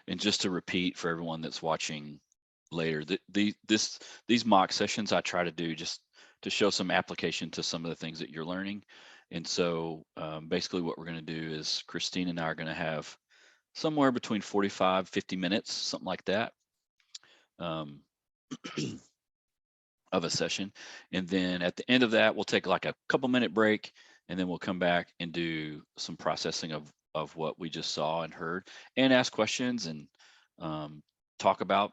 And just to repeat for everyone that's watching later, these mock sessions I try to do just to show some application to some of the things that you're learning. And so basically what we're going to do is Christine and I are going to have somewhere between 45, 50 minutes, something like that, of a session. And then at the end of that, we'll take like a couple minute break, and then we'll come back and do some processing of what we just saw and heard, and ask questions, and talk about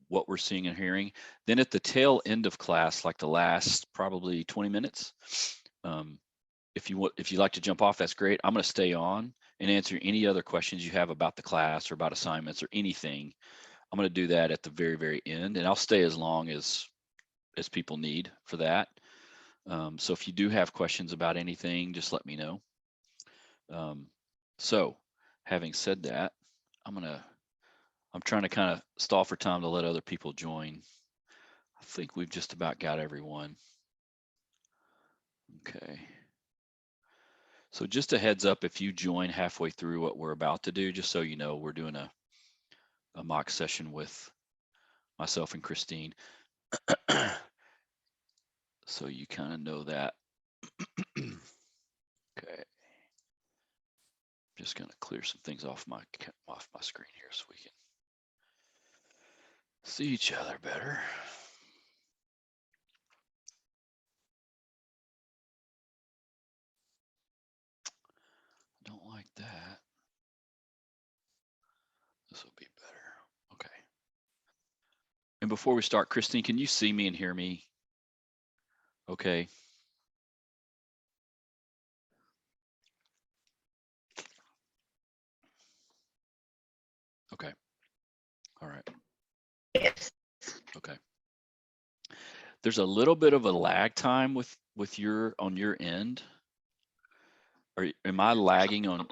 what we're seeing and hearing. Then at the tail end of class, like the last probably 20 minutes, if you like to jump off, that's great. I'm going to stay on and answer any other questions you have about the class or about assignments or anything. I'm going to do that at the very, very end, and I'll stay as long as people need for that. So if you do have questions about anything, just let me know. So having said that, I'm trying to kind of stall for time to let other people join. I think we've just about got everyone. Okay. So just a heads up, if you join halfway through what we're about to do, just so you know, we're doing a mock session with myself and Christine. So you kind of know that. Okay. Just gonna clear some things off my screen here so we can see each other better. Don't like that. This will be better. Okay. And before we start, Christine, can you see me and hear me? Okay. Okay. All right. Yes. Okay. There's a little bit of a lag time with your on your end. Am I lagging on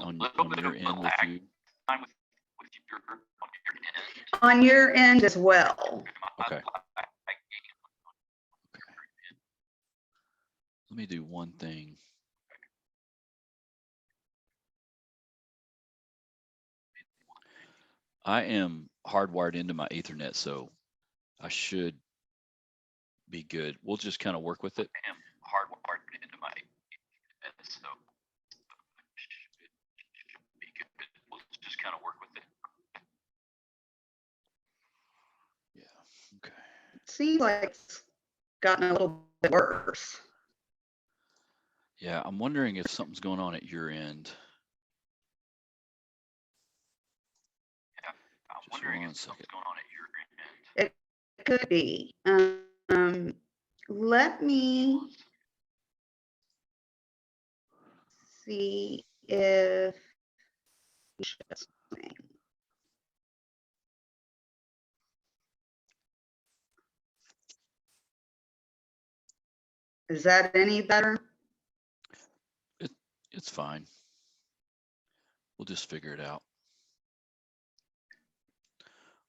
your end with you? On your end as well. Okay. Let me do one thing. I am hardwired into my Ethernet, so I should be good. We'll just kind of work with it. I am hardwired into my Ethernet, so be good. We'll just kind of work with it. Yeah. Okay. It seems like it's gotten a little bit worse. Yeah, I'm wondering if something's going on at your end. Yeah, I'm wondering if something's going on at your end. It could be. Let me see if is that any better? It's fine. We'll just figure it out.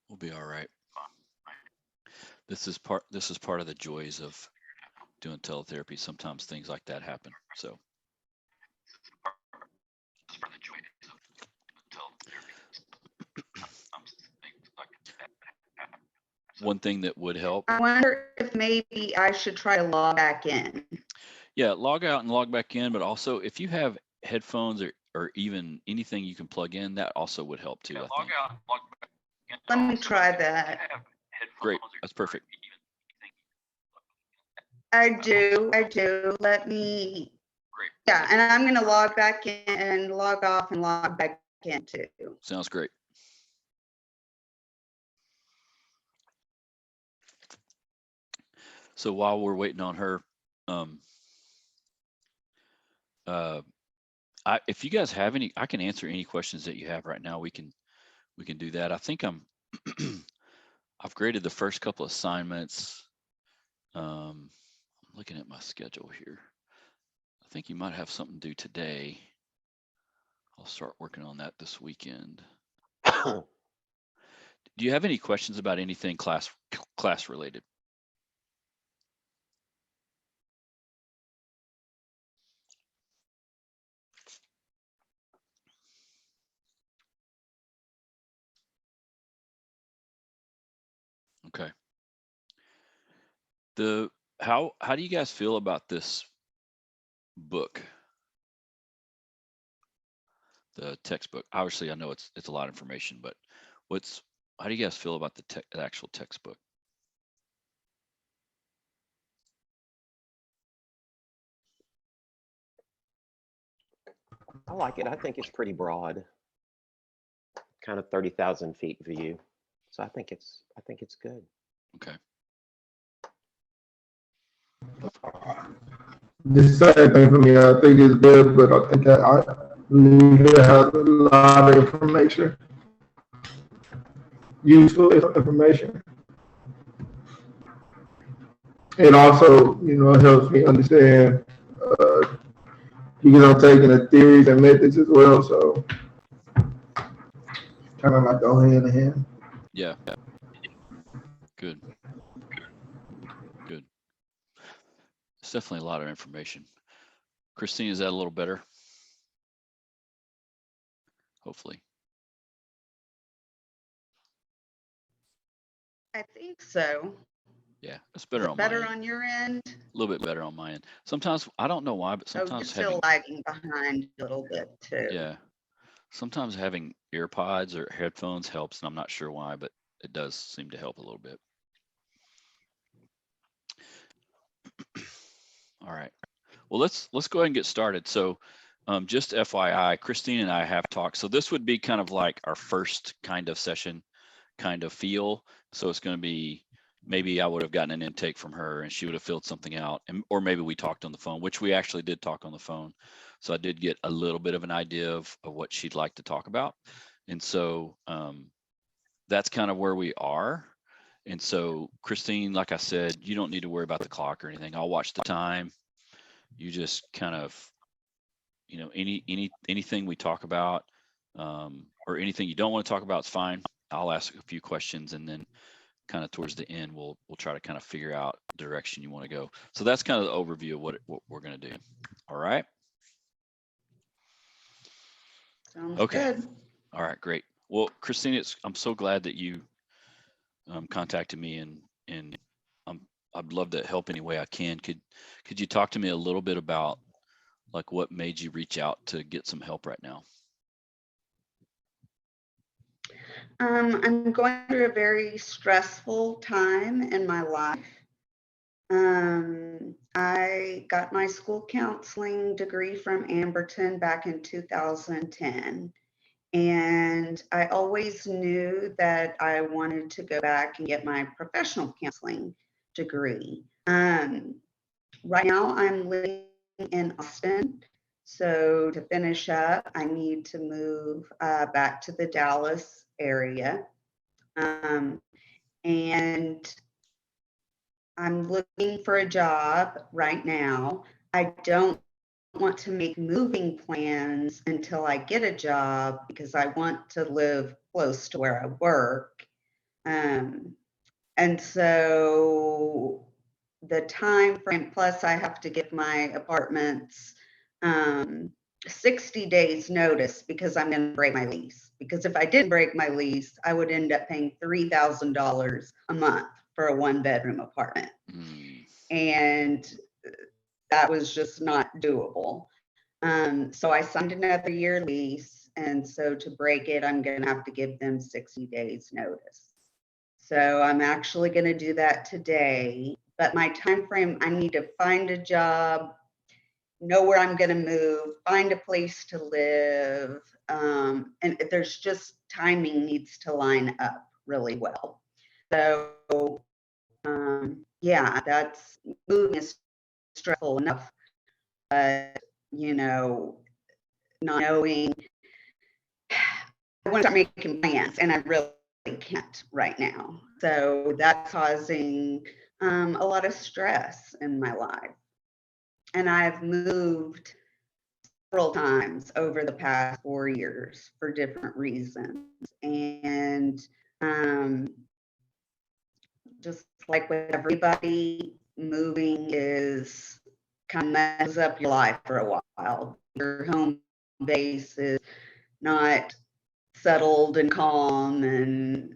We'll be all right. This is part of the joys of doing teletherapy. Sometimes things like that happen. So one thing that would help. I wonder if maybe I should try to log back in. Yeah, log out and log back in, but also if you have headphones or even anything you can plug in, that also would help too. Yeah, log out and log back in. Let me try that. Great, that's perfect. I do. Let me. Great. Yeah, and I'm going to log back in and log off and log back in too. Sounds great. So while we're waiting on her, if you guys have any, I can answer any questions that you have right now. We can do that. I think I've graded the first couple assignments. I'm looking at my schedule here. I think you might have something due today. I'll start working on that this weekend. Do you have any questions about anything class related? Okay. How do you guys feel about this book, the textbook? Obviously, I know it's a lot of information, but how do you guys feel about the actual textbook? I like it. I think it's pretty broad, kind of 30,000 feet view. So I think it's good. Okay. The same thing for me. I think it's good, but I think that I believe it has a lot of information, useful information. It also, helps me understand, taking the theories and methods as well. So kind of like go hand in hand. Yeah. Good. Good. It's definitely a lot of information. Christine, is that a little better? Hopefully. I think so. Yeah, it's Is better it on my better end. on your end? A little bit better on my end. Sometimes I don't know why, but Oh, you're sometimes still lagging behind a little bit too. sometimes having AirPods or headphones helps, and I'm not sure why, but it does seem to help a little bit. All right. Well, let's go ahead and get started. So, just FYI, Christine and I have talked. So this would be kind of like our first kind of session, kind of feel. So it's going to be, maybe I would have gotten an intake from her and she would have filled something out, or maybe we talked on the phone, which we actually did talk on the phone. So I did get a little bit of an idea of what she'd like to talk about. And so that's kind of where we are. And so, Christine, like I said, you don't need to worry about the clock or anything. I'll watch the time. You just kind of, anything we talk about, or anything you don't want to talk about is fine. I'll ask a few questions, and then kind of towards the end, we'll try to kind of figure out the direction you want to go. So that's kind of the overview of what we're going to do. All right. Sounds Okay. good. All right. Great. Well, Christine, I'm so glad that you contacted me, and I'd love to help any way I can. Could you talk to me a little bit about like what made you reach out to get some help right now? I'm going through a very stressful time in my life. I got my school counseling degree from Amberton back in 2010. And I always knew that I wanted to go back and get my professional counseling degree. Right now, I'm living in Austin. So to finish up, I need to move back to the Dallas area. And I'm looking for a job right now. I don't want to make moving plans until I get a job because I want to live close to where I work. And so the time frame, plus I have to give my apartments 60 days notice because I'm going to break my lease. Because if I didn't break my lease, I would end up paying $3,000 a month for a 1-bedroom apartment. And that was just not doable. So I signed another year lease. And so to break it, I'm going to have to give them 60 days notice. So I'm actually going to do that today. But my time frame, I need to find a job, know where I'm going to move, find a place to live. And there's just timing needs to line up really well. So yeah, that's moving is stressful enough, but not knowing, I want to start making plans, and I really can't right now. So that's causing a lot of stress in my life. And I've moved several times over the past 4 years for different reasons. And just like with everybody, moving is kind of messes up your life for a while. Your home base is not settled and calm, and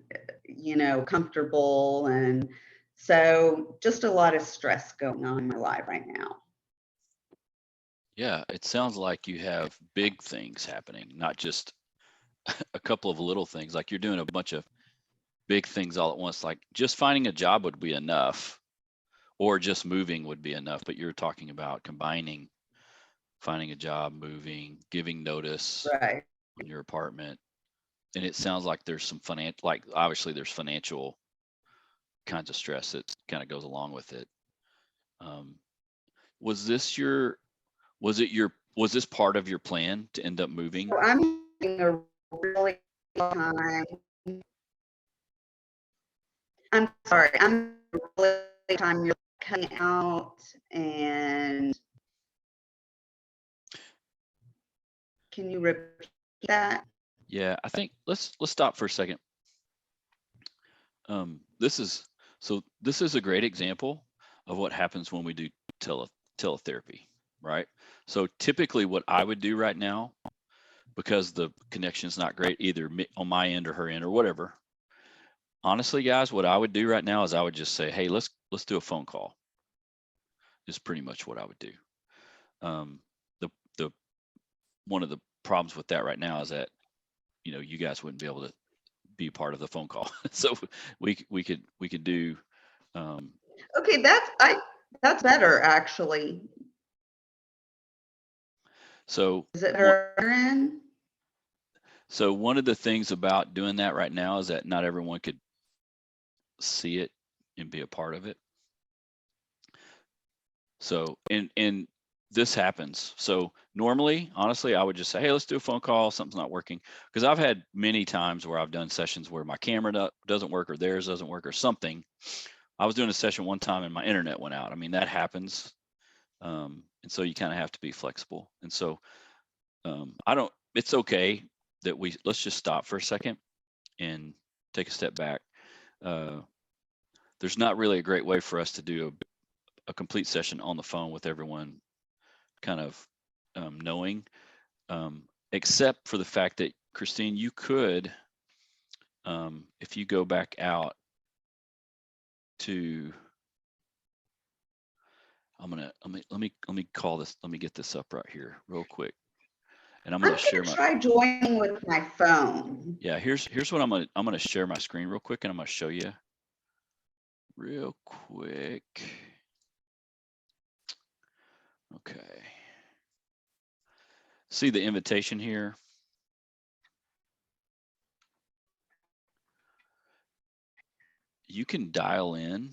you know, comfortable. And so just a lot of stress going on in my life right now. Yeah, it sounds like you have big things happening, not just a couple of little things. Like you're doing a bunch of big things all at once. Like just finding a job would be enough, or just moving would be enough. But you're talking about combining finding a job, moving, giving notice Right. on your apartment. And it sounds like there's some like obviously there's financial kinds of stress that kind of goes along with it. Was this was this part of your plan to end up moving? So I'm having a really time. I'm sorry, I'm really time you're cutting out, and can you repeat that? Yeah, I think let's stop for a second. This is a great example of what happens when we do teletherapy, right? So typically what I would do right now, because the connection is not great either on my end or her end or whatever, honestly guys, what I would do right now is I would just say, hey, let's do a phone call. Is pretty much what I would do. The one of the problems with that right now is that, you know, you guys wouldn't be able to be part of the phone call. So we could do Okay, that's better actually. so Is it better? so one of the things about doing that right now is that not everyone could see it and be a part of it. So and this happens. So normally, honestly, I would just say, hey, let's do a phone call. Something's not working. Because I've had many times where I've done sessions where my camera doesn't work or theirs doesn't work or something. I was doing a session one time and my internet went out. I mean, that happens. And so you kind of have to be flexible. And so it's okay that let's just stop for a second and take a step back. There's not really a great way for us to do a complete session on the phone with everyone kind of knowing, except for the fact that Christine, you could, if you go back out to, let me call this, let me get this up right here real quick. And I'm going to share my, try joining with my phone. Yeah, here's what I'm going to share my screen real quick and I'm going to show you real quick. Okay. See the invitation here? You can dial in.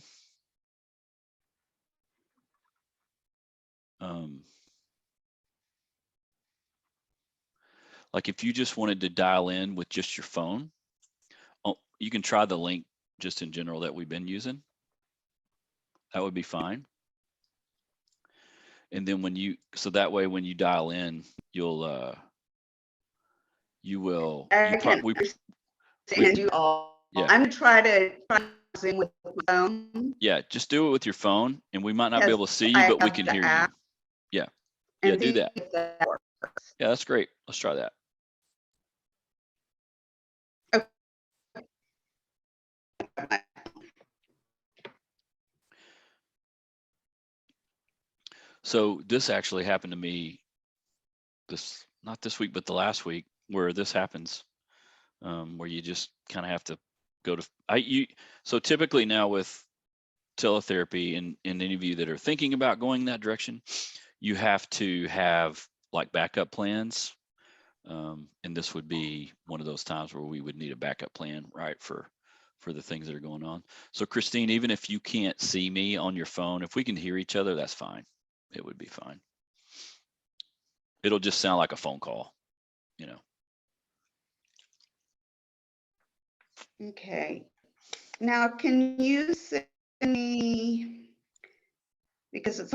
Like if you just wanted to dial in with just your phone, you can try the link just in general that we've been using. That would be fine. And then so that way when you dial in, you will send you all. Yeah. I'm gonna try to Zoom with my phone. Yeah, just do it with your phone, and we might not be able to see you, but we can hear you. Yeah, yeah, do that. Yeah, that's great. Let's try that. Okay. So this actually happened to me not this week, but the last week, where this happens, where you just kind of have to go to, so typically now with teletherapy and any of you that are thinking about going that direction, you have to have like backup plans. And this would be one of those times where we would need a backup plan, right, for the things that are going on. So Christine, even if you can't see me on your phone, if we can hear each other, that's fine. It would be fine. It'll just sound like a phone call, you know. Okay. Now, can you send me, because it's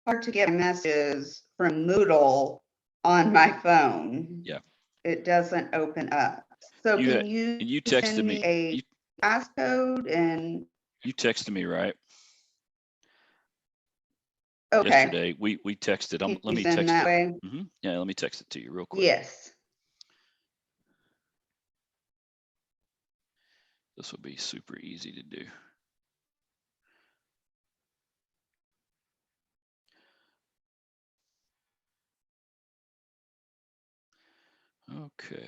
hard to get messages from Moodle on my phone. Yeah. It doesn't open up. So you texted me a passcode and you texted me, right? Okay. Yesterday we texted. Let me text it. Yeah, let me text it to you real quick. Yes. This would be super easy to do. Okay.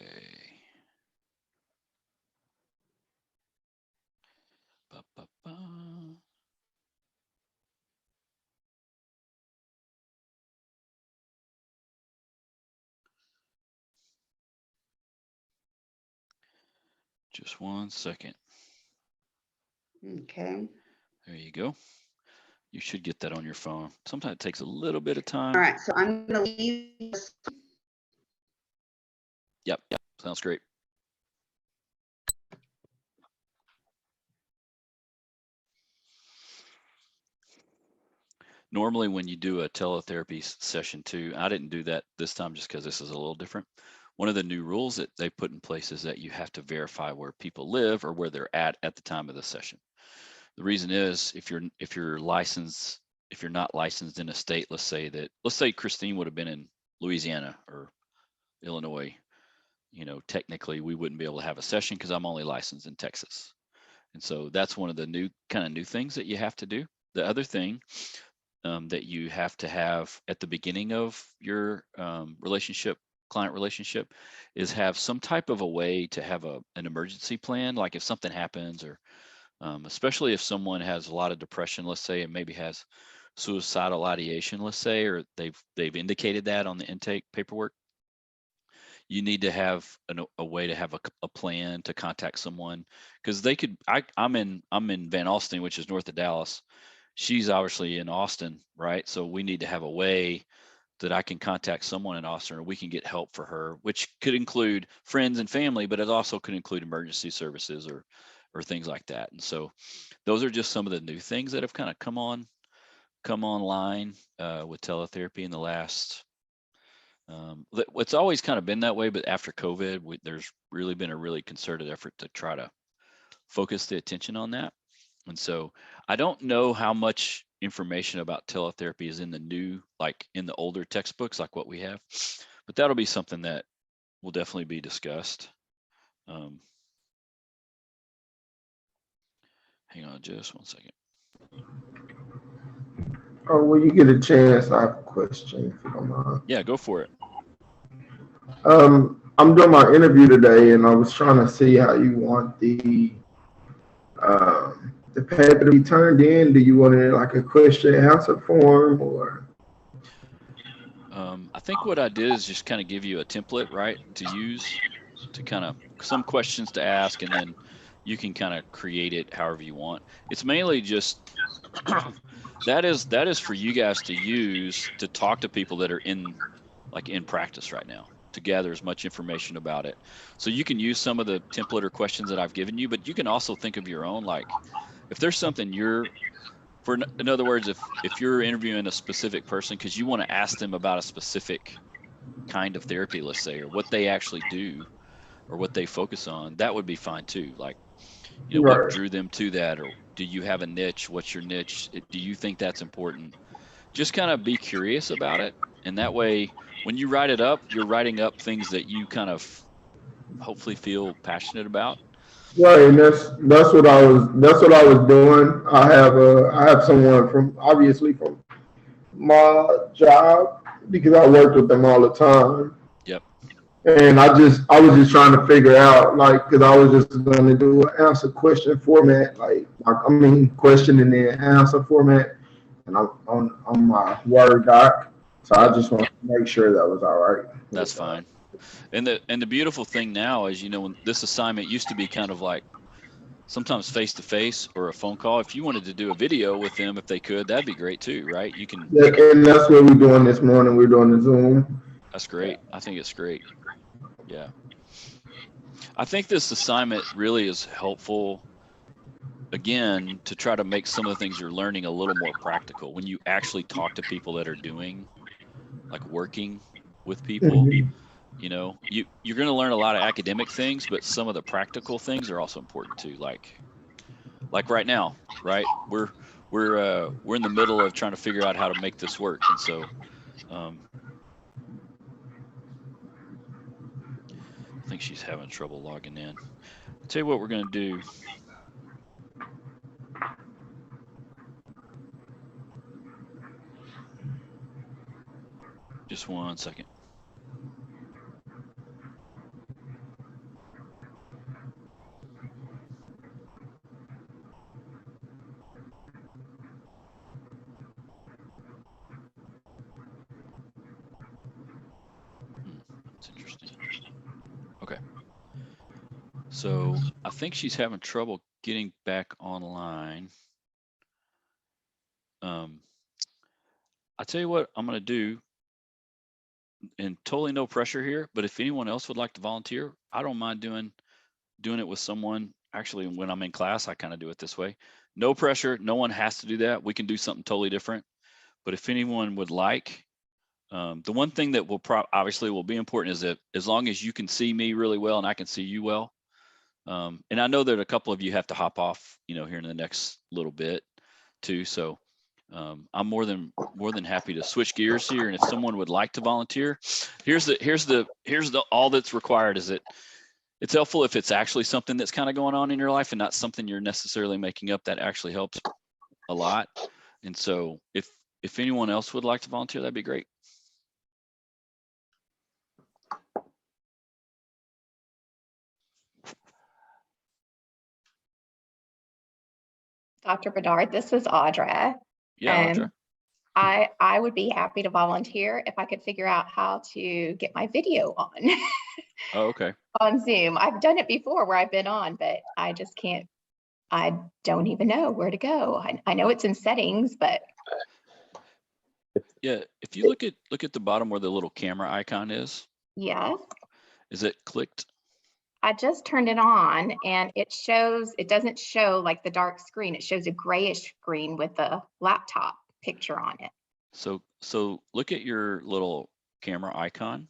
Ba, ba, ba. Just 1 second. Okay. There you go. You should get that on your phone. Sometimes it takes a little bit of time. All right. So I'm going to leave this. Yep. Sounds great. Normally when you do a teletherapy session too, I didn't do that this time just because this is a little different. One of the new rules that they put in place is that you have to verify where people live or where they're at the time of the session. The reason is if you're licensed, if you're not licensed in a state, let's say Christine would have been in Louisiana or Illinois, technically we wouldn't be able to have a session because I'm only licensed in Texas. And so that's one of the new things that you have to do. The other thing that you have to have at the beginning of your client relationship, is have some type of a way to have an emergency plan. Like if something happens, or especially if someone has a lot of depression, let's say, and maybe has suicidal ideation, let's say, or they've indicated that on the intake paperwork, you need to have a way to have a plan to contact someone, because they could. I'm in Van Alstyne, which is north of Dallas. She's obviously in Austin, right? So we need to have a way that I can contact someone in Austin, or we can get help for her, which could include friends and family, but it also could include emergency services or things like that. And so those are just some of the new things that have kind of come online with teletherapy in the last. It's always kind of been that way, but after COVID, there's really been a really concerted effort to try to focus the attention on that. And so I don't know how much information about teletherapy is in the new, like in the older textbooks, like what we have, but that'll be something that will definitely be discussed. Hang on just 1 second. Oh, when you get a chance, I have a question, if you don't mind. Yeah, go for it. I'm doing my interview today, and I was trying to see how you want the paper to be turned in. Do you want it like a question and answer form, or? I think what I did is just kind of give you a template, right, to use, to kind of some questions to ask, and then you can kind of create it however you want. It's mainly just that is for you guys to use to talk to people that are in practice right now, to gather as much information about it. So you can use some of the template or questions that I've given you, but you can also think of your own, like if there's something in other words, if you're interviewing a specific person because you want to ask them about a specific kind of therapy, let's say, or what they actually do or what they focus on, that would be fine too. Like, what Right. drew them to that, or do you have a niche? What's your niche? Do you think that's important? Just kind of be curious about it. And that way, when you write it up, you're writing up things that you kind of hopefully feel passionate about. Right, and that's what I was doing. I have someone from my job, because I work with them all the time. Yep. And I was just trying to figure out, like, because I was just going to do an answer question format, question and then answer format, and I'm on my Word doc. So I just want to make sure that was all right. That's fine. And the beautiful thing now is, when this assignment used to be kind of like sometimes face to face or a phone call. If you wanted to do a video with them, if they could, that'd be great too, right? You can. Yeah, and that's what we're doing this morning. We're doing the Zoom. That's great. I think it's great. Yeah. I think this assignment really is helpful, again, to try to make some of the things you're learning a little more practical. When you actually talk to people that are doing, like working with people, Mm-hmm. You're going to learn a lot of academic things, but some of the practical things are also important too. Like right now, right? We're in the middle of trying to figure out how to make this work. And so, I think she's having trouble logging in. I'll tell you what we're going to do. Just 1 second. That's interesting. Okay. So I think she's having trouble getting back online. I tell you what I'm going to do, and totally no pressure here, but if anyone else would like to volunteer, I don't mind doing it with someone. Actually, when I'm in class, I kind of do it this way. No pressure. No one has to do that. We can do something totally different. But if anyone would like, the one thing that will obviously will be important is that as long as you can see me really well and I can see you well, and I know that a couple of you have to hop off, here in the next little bit too. So I'm more than happy to switch gears here. And if someone would like to volunteer, here's the all that's required is that it's helpful if it's actually something that's kind of going on in your life and not something you're necessarily making up. That actually helps a lot. And so if anyone else would like to volunteer, that'd be great. Dr. Bedard, this is Audra. Yeah, Audra. I would be happy to volunteer if I could figure out how to get my video on. Oh, okay. On Zoom. I've done it before where I've been on, but I just can't, I don't even know where to go. I know it's in settings, but. Yeah, if you look at the bottom where the little camera icon is. Yes. Is it clicked? I just turned it on and it doesn't show like the dark screen. It shows a grayish screen with the laptop picture on it. So look at your little camera icon.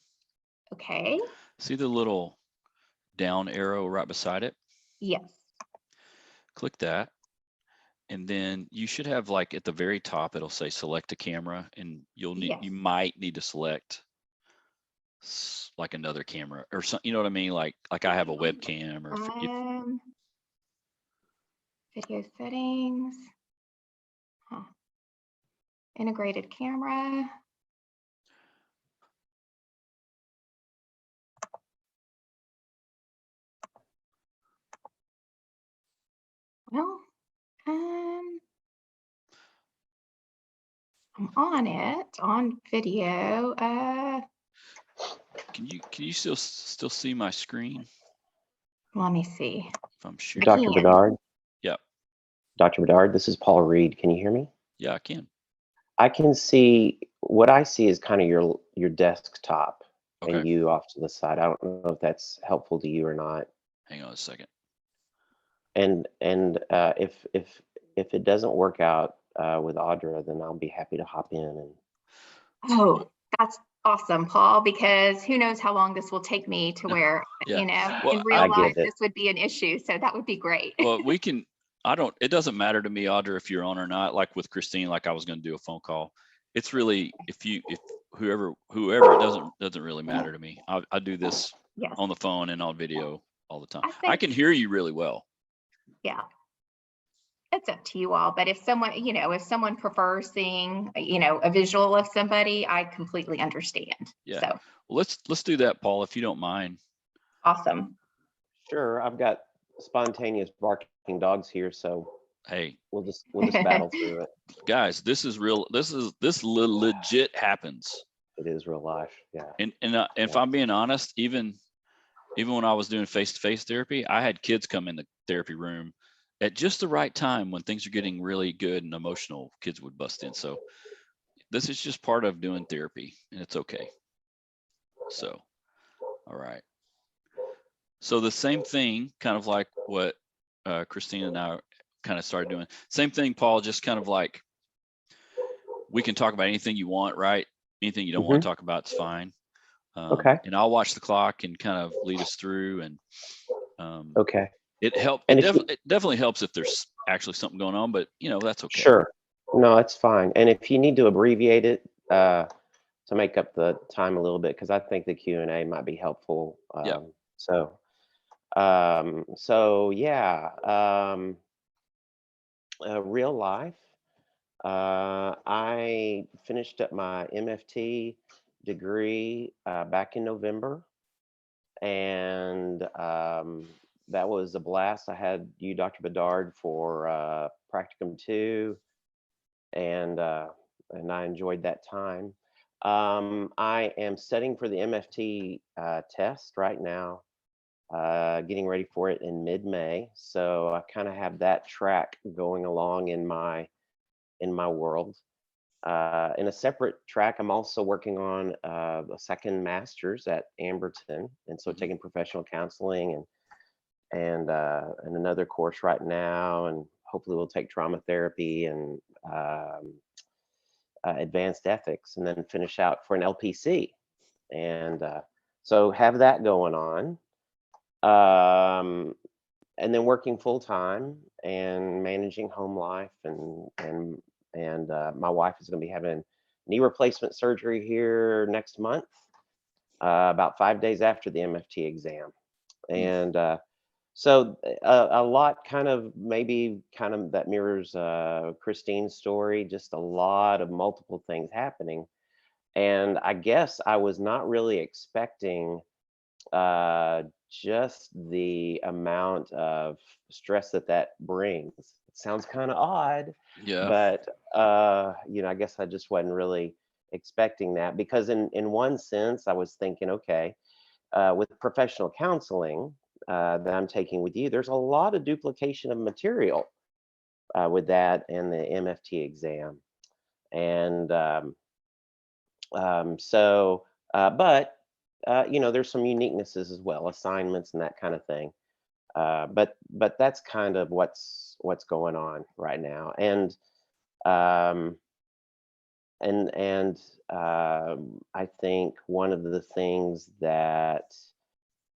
Okay. See the little down arrow right beside it? Yes. Click that. And then you should have, like, at the very top, it'll say select a camera, and you might need to select like another camera or something, you know what I mean? Like I have a webcam or video settings, integrated camera. Well, I'm on it on video. Can you still see my screen? Let me see. If I'm sharing. Dr. Bedard? Yeah. Dr. Bedard, this is Paul Reed. Can you hear me? Yeah, I can. I can see, what I see is kind of your desktop. Okay. And you off to the side. I don't know if that's helpful to you or not. Hang on a second. And if it doesn't work out with Audra, then I'll be happy to hop in. And oh, that's awesome, Paul, because who knows how long this will take me to where, in real life, this would be an issue. So that would be great. Well, we can, it doesn't matter to me, Audra, if you're on or not, like with Christine, like I was going to do a phone call. It's really, if whoever, it doesn't really matter to me. I do this on the phone and on video all the time. I can hear you really well. Yeah. It's up to you all, but if someone prefers seeing, a visual of somebody, I completely understand. Yeah. So well, let's do that, Paul, if you don't mind. Awesome. Sure. I've got spontaneous barking dogs here, so hey, we'll just battle through it. Guys, this is real. This legit happens. It is real life. Yeah. And if I'm being honest, even when I was doing face-to-face therapy, I had kids come in the therapy room at just the right time when things are getting really good and emotional. Kids would bust in. So this is just part of doing therapy, and it's okay. So, all right. So the same thing, kind of like what Christina and I kind of started doing. Same thing, Paul, just kind of like, we can talk about anything you want, right? Anything you don't want to talk about, it's fine. Okay. And I'll watch the clock and kind of lead us through. And okay. It helps. It definitely helps if there's actually something going on, but that's okay. Sure. No, it's fine. And if you need to abbreviate it to make up the time a little bit, because I think the Q&A might be helpful. Yeah. So yeah. Real life. I finished up my MFT degree back in November, and that was a blast. I had you, Dr. Bedard, for practicum 2, and I enjoyed that time. I am studying for the MFT test right now, getting ready for it in mid-May. So I kind of have that track going along in my world. In a separate track, I'm also working on a second master's at Amberton, and so taking professional counseling and another course right now, and hopefully we'll take trauma therapy and advanced ethics, and then finish out for an LPC. And so have that going on. And then working full time and managing home life, and my wife is going to be having knee replacement surgery here next month, about 5 days after the MFT exam. And so a lot kind of that mirrors Christine's story, just a lot of multiple things happening. And I guess I was not really expecting just the amount of stress that brings. It sounds kind of odd, but I guess I just wasn't really expecting that, because in one sense I was thinking, okay, with professional counseling that I'm taking with you, there's a lot of duplication of material with that and the MFT exam, and but there's some uniquenesses as well, assignments and that kind of thing. But that's kind of what's going on right now. And I think one of the things that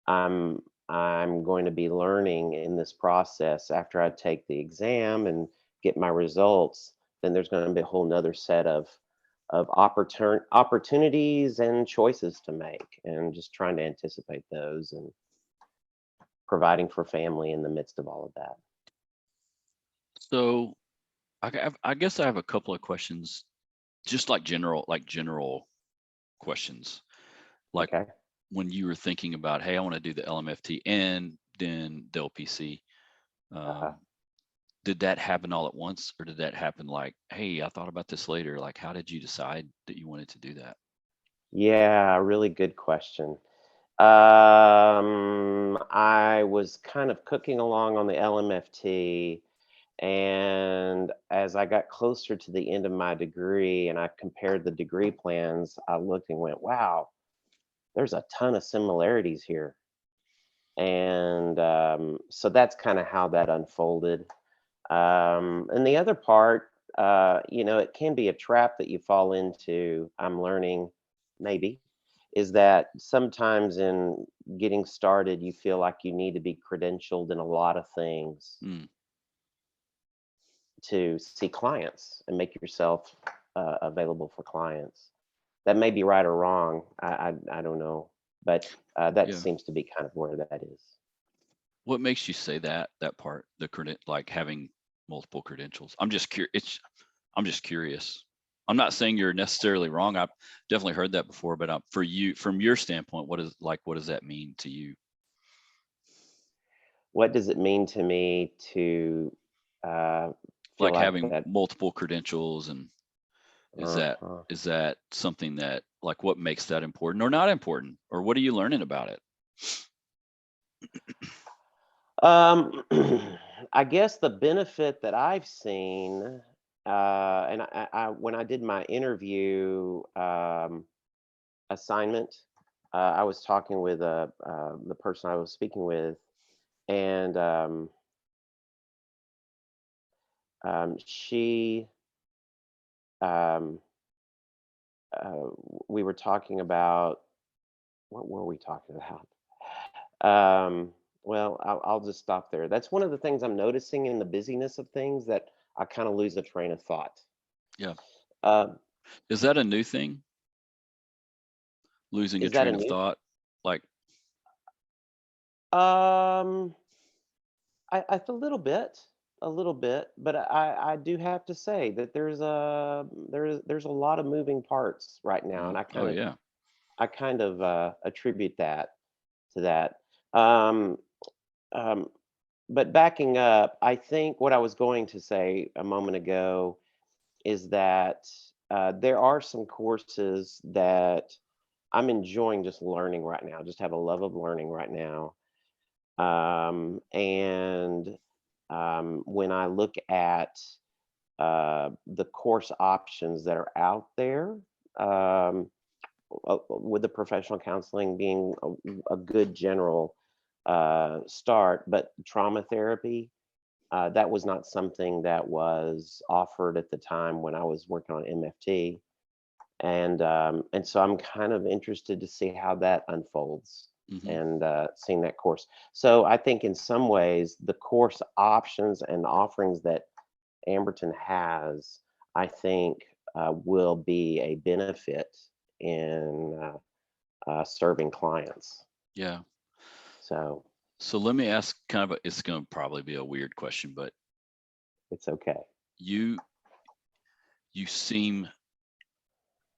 I'm going to be learning in this process after I take the exam and get my results, then there's going to be a whole nother set of opportunities and choices to make, and just trying to anticipate those and providing for family in the midst of all of that. So I guess I have a couple of questions, just like general questions. Like, okay. When you were thinking about, hey, I want to do the LMFT and then the LPC, did that happen all at once, or did that happen like, hey, I thought about this later? Like, how did you decide that you wanted to do that? Yeah, really good question. I was kind of cooking along on the LMFT, and as I got closer to the end of my degree and I compared the degree plans, I looked and went, wow, there's a ton of similarities here. And so that's kind of how that unfolded. And the other part, it can be a trap that you fall into, I'm learning, maybe, is that sometimes in getting started, you feel like you need to be credentialed in a lot of things to see clients and make yourself available for clients. That may be right or wrong. I don't know, but that seems to be kind of where that is. What makes you say that part, like having multiple credentials? I'm just curious. I'm not saying you're necessarily wrong. I've definitely heard that before, but for you, from your standpoint, what does that mean to you? What does it mean to me to feel like having multiple credentials, and is that something that, like, what makes that important or not important, or what are you learning about it? I guess the benefit that I've seen, and I when I did my interview assignment, I was talking with the person I was speaking with, and she, we were talking about, what were we talking about? Well, I'll just stop there. That's one of the things I'm noticing in the busyness of things, that I kind of lose a train of thought. Yeah. Is that a new thing? Losing a train of thought? Like, a little bit, but I do have to say that there's a lot of moving parts right now, and I kind of kind of attribute that to that. Um, um, but backing up, I think what I was going to say a moment ago is that there are some courses that I'm enjoying just learning right now, just have a love of learning right now. And when I look at the course options that are out there, um, with the professional counseling being a good general start, but trauma therapy, that was not something that was offered at the time when I was working on MFT. And so I'm kind of interested to see how that unfolds and seeing that course. So I think in some ways, the course options and offerings that Amberton has, I think will be a benefit in serving clients. Yeah. So let me ask kind of it's going to probably be a weird question, but it's okay. You seem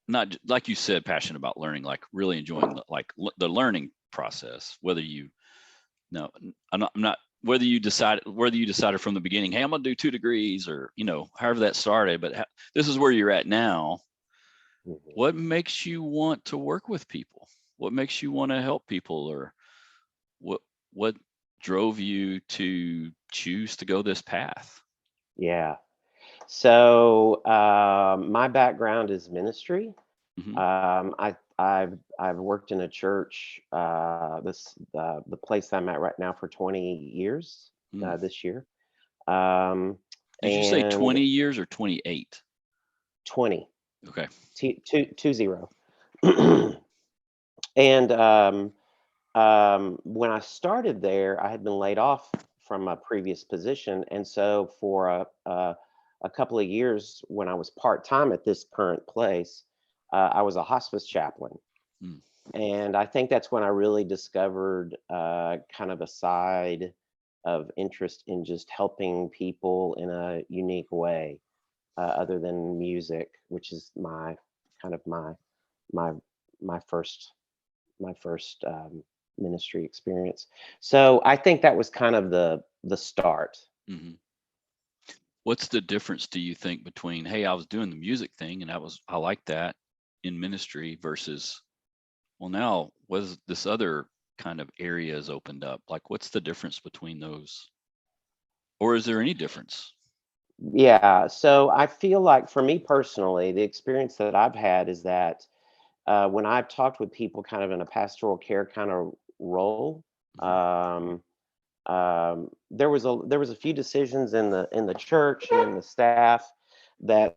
not, like you said, passionate about learning, like really enjoying the learning process, whether you no, I'm not whether you decided from the beginning, hey, I'm gonna do 2 degrees, or however that started, but this is where you're at now. What makes you want to work with people? What makes you want to help people? Or what drove you to choose to go this path? Yeah. So my background is ministry. I've worked in a church, the place I'm at right now, for 20 years this year. Did you say And 20 years or 28? 20. Okay. 20. And when I started there, I had been laid off from a previous position, and so for a couple of years, when I was part-time at this current place, I was a hospice chaplain. Mm. And I think that's when I really discovered kind of a side of interest in just helping people in a unique way, other than music, which is my kind of my my first ministry experience. So I think that was kind of the start. Mm-hmm. What's the difference, do you think, between, hey, I was doing the music thing and I like that in ministry, versus, well, now was this other kind of area has opened up? Like, what's the difference between those? Or is there any difference? Yeah. So I feel like, for me personally, the experience that I've had is that when I've talked with people kind of in a pastoral care kind of role, um, there was a few decisions in the church and in the staff that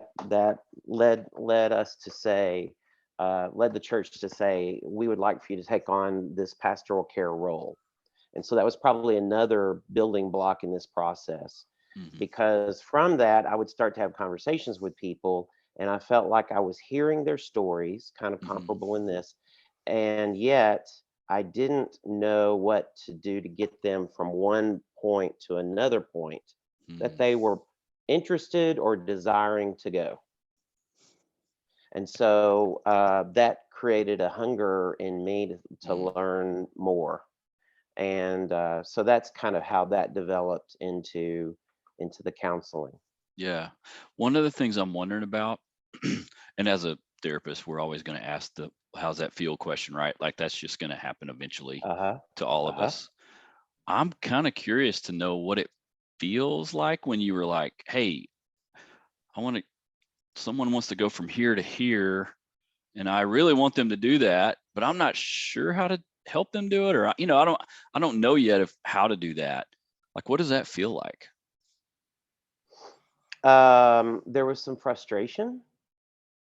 led us to say, led the church to say, we would like for you to take on this pastoral care role. And so that was probably another building block in this process, because from that I would start to have conversations with people, and I felt like I was hearing their stories, kind of comparable in this, and yet I didn't know what to do to get them from one point to another point that they were interested or desiring to go. And so that created a hunger in me to learn more. And so that's kind of how that developed into the counseling. Yeah. One of the things I'm wondering about, and as a therapist, we're always going to ask the how's that feel question, right? Like, that's just going to happen eventually to all of us. I'm kind of curious to know what it feels like when you were like, hey, someone wants to go from here to here, and I really want them to do that, but I'm not sure how to help them do it, or I don't know yet of how to do that. Like, what does that feel like? There was some frustration.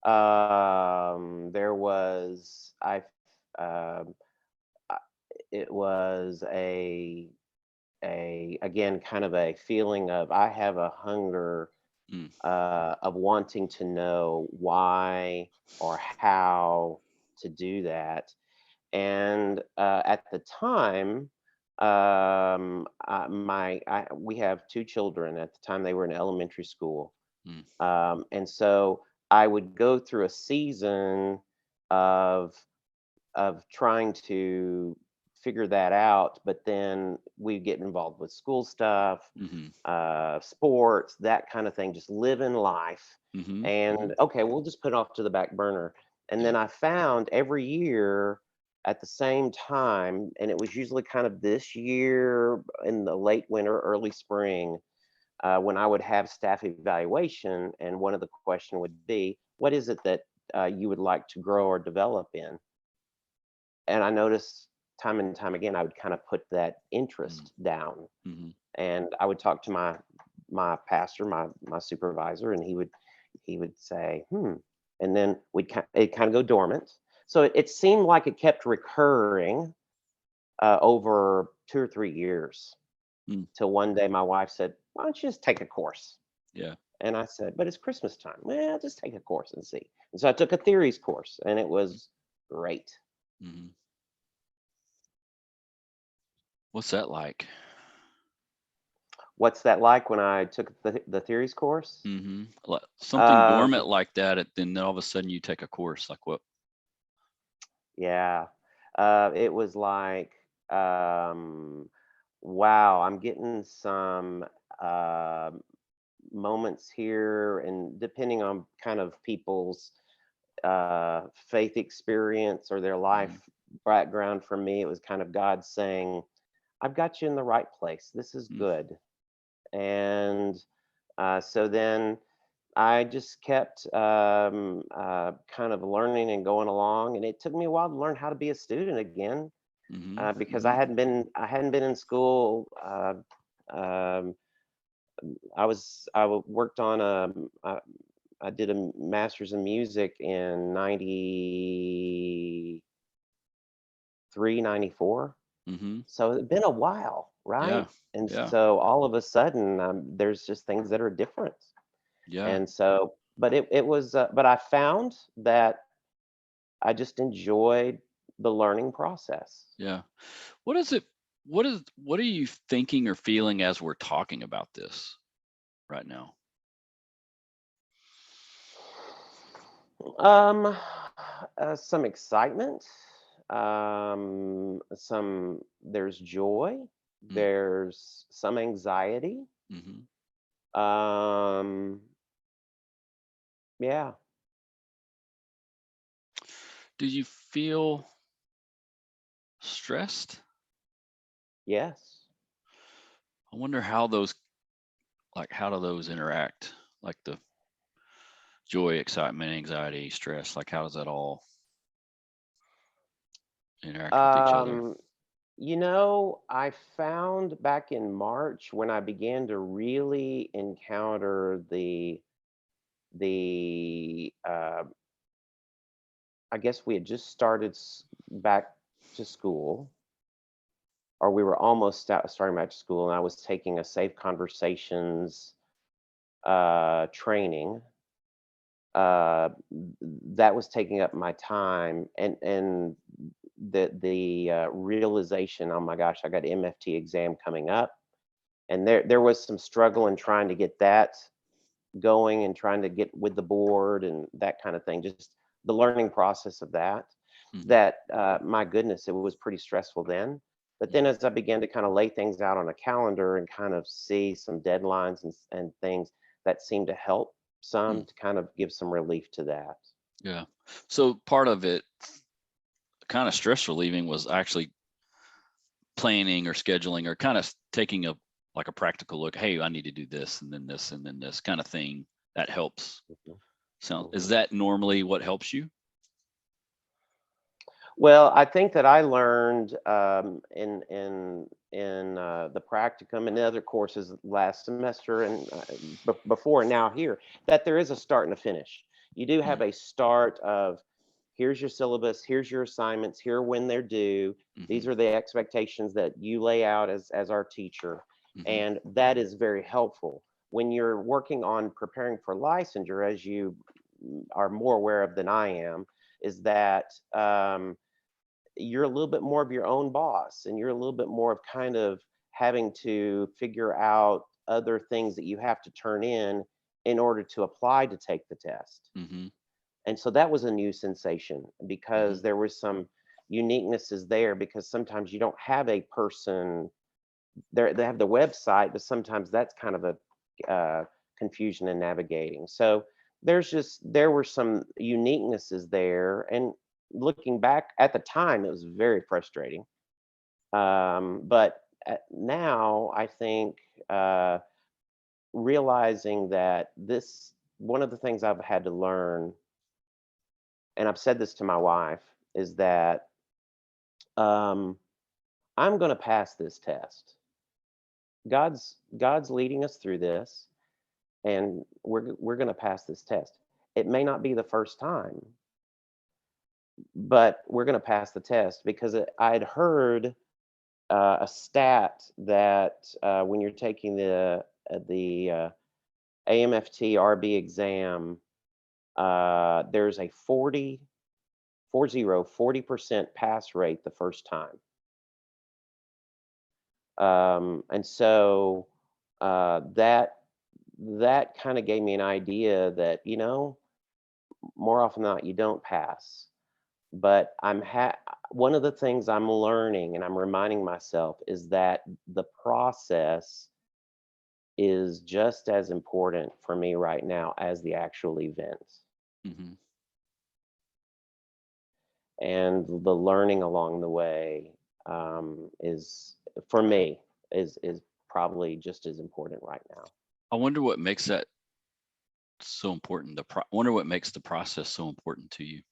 There was um, it was a again kind of a feeling of, I have a hunger of wanting to know why or how to do that. And at the time, we have 2 children. At the time, they were in elementary school, and so I would go through a season of trying to figure that out, but then we get involved with school stuff, sports, that kind of thing, just living life. And okay, we'll just put it off to the back burner. And then I found every year at the same time, and it was usually kind of this year in the late winter, early spring, when I would have staff evaluation, and one of the question would be, what is it that you would like to grow or develop in? And I noticed time and time again, I would kind of put that interest down, and I would talk to my pastor, my supervisor, and he would say, and then it kind of go dormant. So it seemed like it kept recurring over 2 or 3 years, till one day my wife said, "Why don't you just take a course?" Yeah. And I said, "But it's Christmas time." "Well, just take a course and see." And so I took a theories course, and it was great. What's that like? What's that like when I took the theories course? Something dormant like that, and then all of a sudden you take a course. Like what? Yeah, it was like, wow, I'm getting some moments here, and depending on kind of people's faith experience or their life background, for me, it was kind of God saying, "I've got you in the right place. This is good." And so then I just kept kind of learning and going along, and it took me a while to learn how to be a student again, because I hadn't been in school. I worked on I did a master's in music in 93, 94. So it's been a while, right? And so all of a sudden, there's just things that are different. And so, but it was, but I found that I just enjoyed the learning process. Yeah. What is it? What are you thinking or feeling as we're talking about this right now? Some excitement, there's joy, there's some anxiety. Yeah. Do you feel stressed? Yes. I wonder how do those interact? Like the joy, excitement, anxiety, stress, like how does that all interact with each other? I found back in March when I began to really encounter the I guess we had just started back to school, or we were almost starting back to school, and I was taking a safe conversations training. That was taking up my time, and the realization, oh my gosh, I got an MFT exam coming up, and there was some struggle in trying to get that going and trying to get with the board and that kind of thing, just the learning process of that. That my goodness, it was pretty stressful then. But then as I began to kind of lay things out on a calendar and kind of see some deadlines and things, that seemed to help some to kind of give some relief to that. Yeah. So part of it, kind of stress relieving, was actually planning or scheduling or kind of taking a practical look. Hey, I need to do this and then this and then this kind of thing. That helps. Is that normally what helps you? Well, I think that I learned in the practicum and the other courses last semester and before and now here, that there is a start and a finish. You do have a start of, here's your syllabus, here's your assignments, here when they're due. These are the expectations that you lay out as our teacher, and that is very helpful. When you're working on preparing for licensure, as you are more aware of than I am, is that you're a little bit more of your own boss, and you're a little bit more of kind of having to figure out other things that you have to turn in order to apply to take the test. And so that was a new sensation, because there was some, uniqueness is there, because sometimes you don't have a person there. They have the website, but sometimes that's kind of a confusion in navigating. So there were some uniquenesses there, and looking back at the time, it was very frustrating. But now I think realizing that one of the things I've had to learn, and I've said this to my wife, is that I'm going to pass this test. God's leading us through this, and we're going to pass this test. It may not be the first time, but we're going to pass the test, because I'd heard a stat that when you're taking the AMFT RB exam, there's a 40% pass rate the first time. And so that kind of gave me an idea that, more often than not, you don't pass. But one of the things I'm learning and I'm reminding myself is that the process is just as important for me right now as the actual event. Mm-hmm. And the learning along the way is, for me, is probably just as important right now. I wonder what makes that so important. I wonder what makes the process so important to you.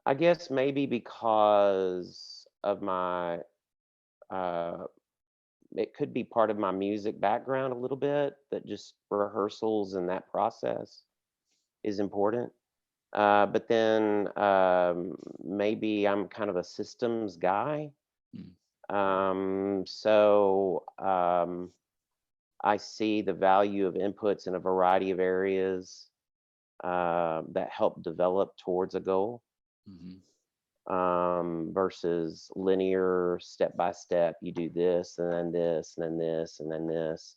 I guess maybe because of my it could be part of my music background a little bit, that just rehearsals and that process is important. But then maybe I'm kind of a systems guy. So I see the value of inputs in a variety of areas that help develop towards a goal. Mm-hmm. Versus linear, step by step. You do this, and then this, and then this, and then this,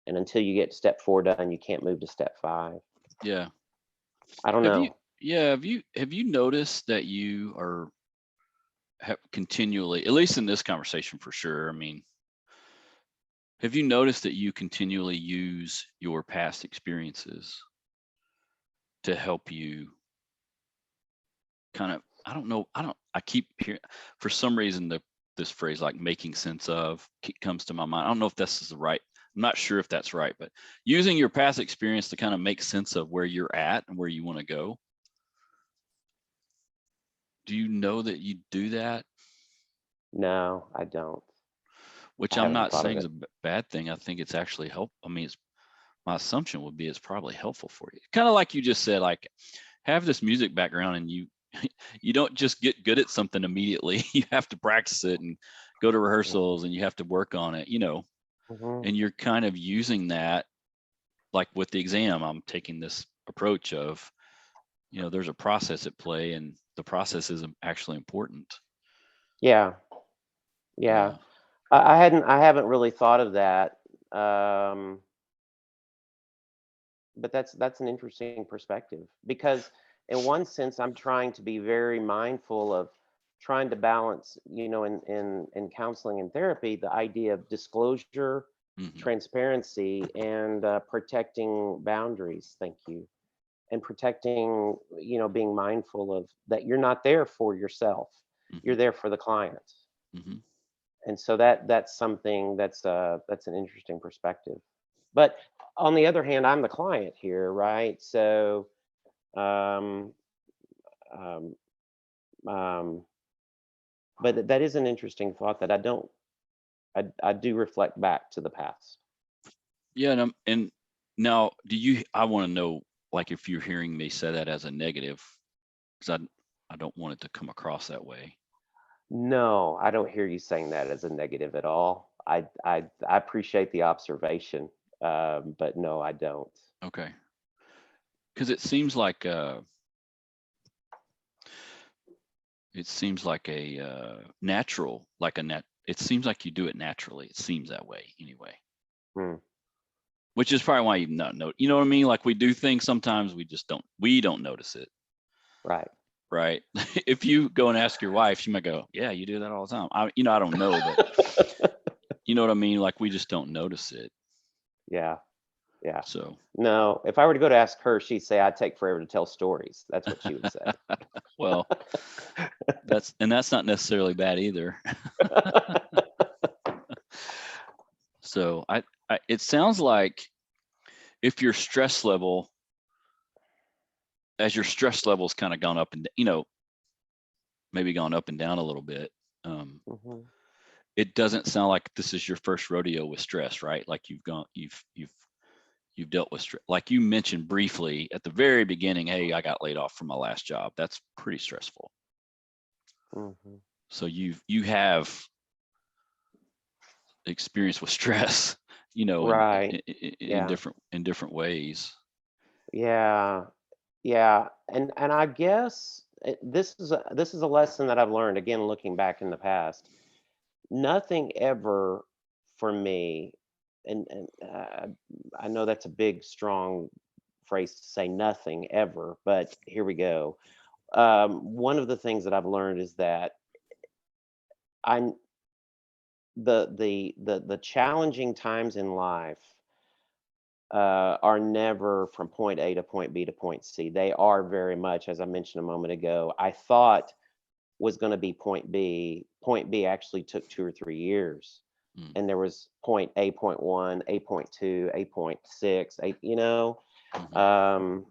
and until you get step 4 done, you can't move to step 5. Yeah. I don't know. Have you noticed that you have continually, at least in this conversation for sure, I mean, have you noticed that you continually use your past experiences to help you kind of, I keep hearing, for some reason, this phrase like making sense of comes to my mind. I don't know if this is the right, I'm not sure if that's right, but using your past experience to kind of make sense of where you're at and where you want to go. Do you know that you do that? No, I don't. Which I'm not saying is a bad thing. I think it's actually help. I mean, my assumption would be it's probably helpful for you. Kind of like you just said, like have this music background and you don't just get good at something immediately. You have to practice it and go to rehearsals and you have to work on it, Mm-hmm. and you're kind of using that, like with the exam, I'm taking this approach of, there's a process at play and the process is actually important. Yeah. I haven't really thought of that. But that's an interesting perspective, because in one sense I'm trying to be very mindful of trying to balance, in counseling and therapy, the idea of disclosure, Mm-hmm. transparency, and protecting boundaries. Thank you. And protecting, being mindful of that you're not there for yourself. Mm-hmm. You're there for the client. Mm-hmm. And so that's something that's an interesting perspective. But on the other hand, I'm the client here, right? So, but that is an interesting thought that I do reflect back to the past. Yeah, and now, I want to know, like, if you're hearing me say that as a negative, because I don't want it to come across that way. No, I don't hear you saying that as a negative at all. I appreciate the observation, but no, I don't. Okay, because it seems like a natural, it seems like you do it naturally. It seems that way anyway. Hmm. Which is probably why you not know. You know what I mean? Like we do things sometimes we just don't. We don't notice it. Right. Right. If you go and ask your wife, she might go, "Yeah, you do that all the time." I don't know, but you know what I mean? Like we just don't notice it. Yeah. Yeah. So No, if I were to go to ask her, she'd say I take forever to tell stories. That's what she would say. well, that's not necessarily bad either. So it sounds like if your stress level, as your stress level's kind of gone up and maybe gone up and down a little bit, Mhm. it doesn't sound like this is your first rodeo with stress, right? Like you've dealt with stress. Like you mentioned briefly at the very beginning, hey, I got laid off from my last job. That's pretty stressful. Mhm. So you have experience with stress, Right. in Yeah. different ways. Yeah. Yeah. And I guess this is a lesson that I've learned again looking back in the past. Nothing ever for me, and I know that's a big, strong phrase to say nothing ever, but here we go. One of the things that I've learned is that I the challenging times in life are never from point A to point B to point C. They are very much, as I mentioned a moment ago, I thought was going to be point B. Point B actually took 2 or 3 years. Mm, And there was point A, point one, A point two, A point six, mhm, um,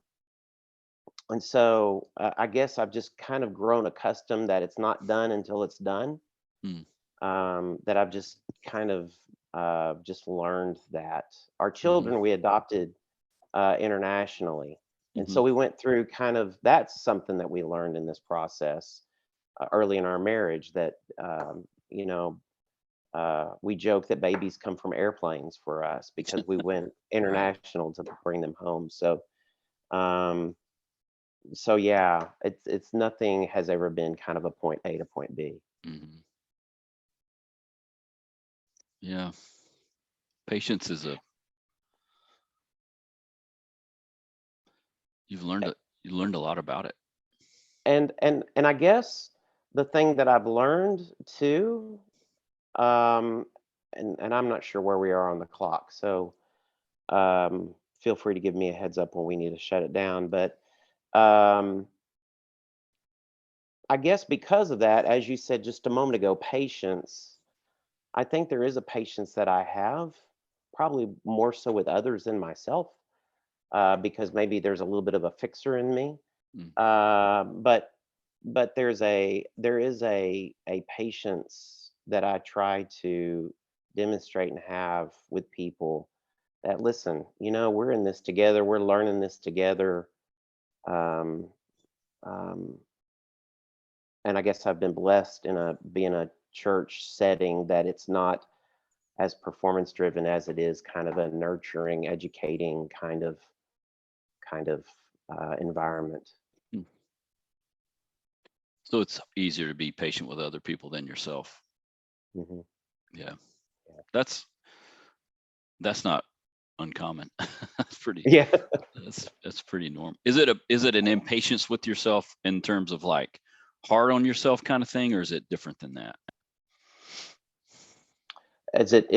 and so I guess I've just kind of grown accustomed that it's not done until it's done. mm, That I've just kind of just learned that our mhm, children we adopted internationally. And mhm. so we went through kind of that's something that we learned in this process early in our marriage that, we joke that babies come from airplanes for us because we went Right. international to bring them home. Um, so yeah, it's nothing has ever been kind of a point A to point B. Mhm. Yeah. Patience is you've learned you learned a lot about it. And I guess the thing that I've learned too, um, and I'm not sure where we are on the clock, so feel free to give me a heads up when we need to shut it down. But um, I guess because of that, as you said just a moment ago, patience. I think there is a patience that I have, probably more so with others than myself, because maybe there's a little bit of a fixer in me. Mm, But there is a patience that I try to demonstrate and have with people that listen, we're in this together, we're learning this together. Um, um, and I guess I've been blessed in a being a church setting that it's not as performance driven as it is kind of a nurturing, educating kind of environment. mm. So it's easier to be patient with other people than yourself. Hmm. Yeah. Yeah. That's not uncommon. That's pretty Yeah. that's pretty normal. Is it an impatience with yourself in terms of like hard on yourself kind of thing, or is it different than that? Is it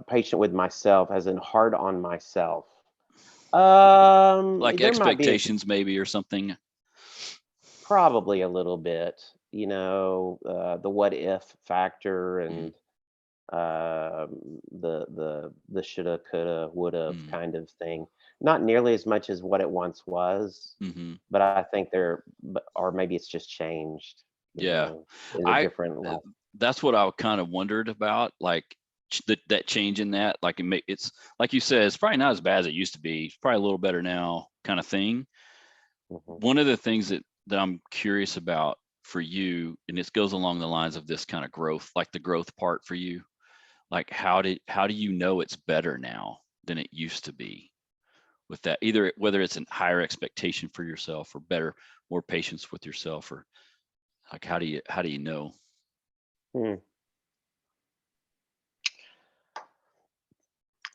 patient with myself as in hard on myself? Like There might be expectations maybe or something? probably a little bit, the what if factor Mm, and the shoulda, coulda, woulda mm, kind of thing. Not nearly as much as what it once was, mm-hmm. but I think or maybe it's just changed, Yeah. is a I different uh, level. that's what I kind of wondered about, like that change in that, like it's like you said, it's probably not as bad as it used to be. It's probably a little better now, kind of thing. Hmm. One of the things that I'm curious about for you, and this goes along the lines of this kind of growth, like the growth part for you, like how do you know it's better now than it used to be with that? Either whether it's a higher expectation for yourself or better, more patience with yourself, or like how do you know? Hmm.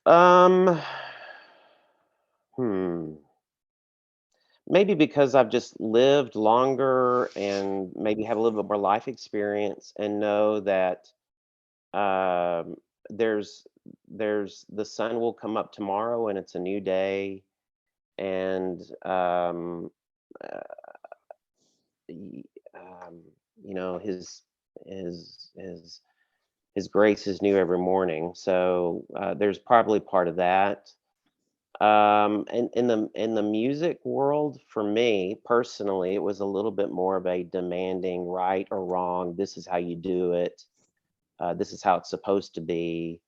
Um, Maybe because I've just lived longer and maybe have a little bit more life experience and know that um, there's the sun will come up tomorrow and it's a new day and uh, y- um, you know his his his grace is new every morning. So there's probably part of that. And in the music world, for me personally, it was a little bit more of a demanding right or wrong. This is how you do it. This is how it's supposed to be.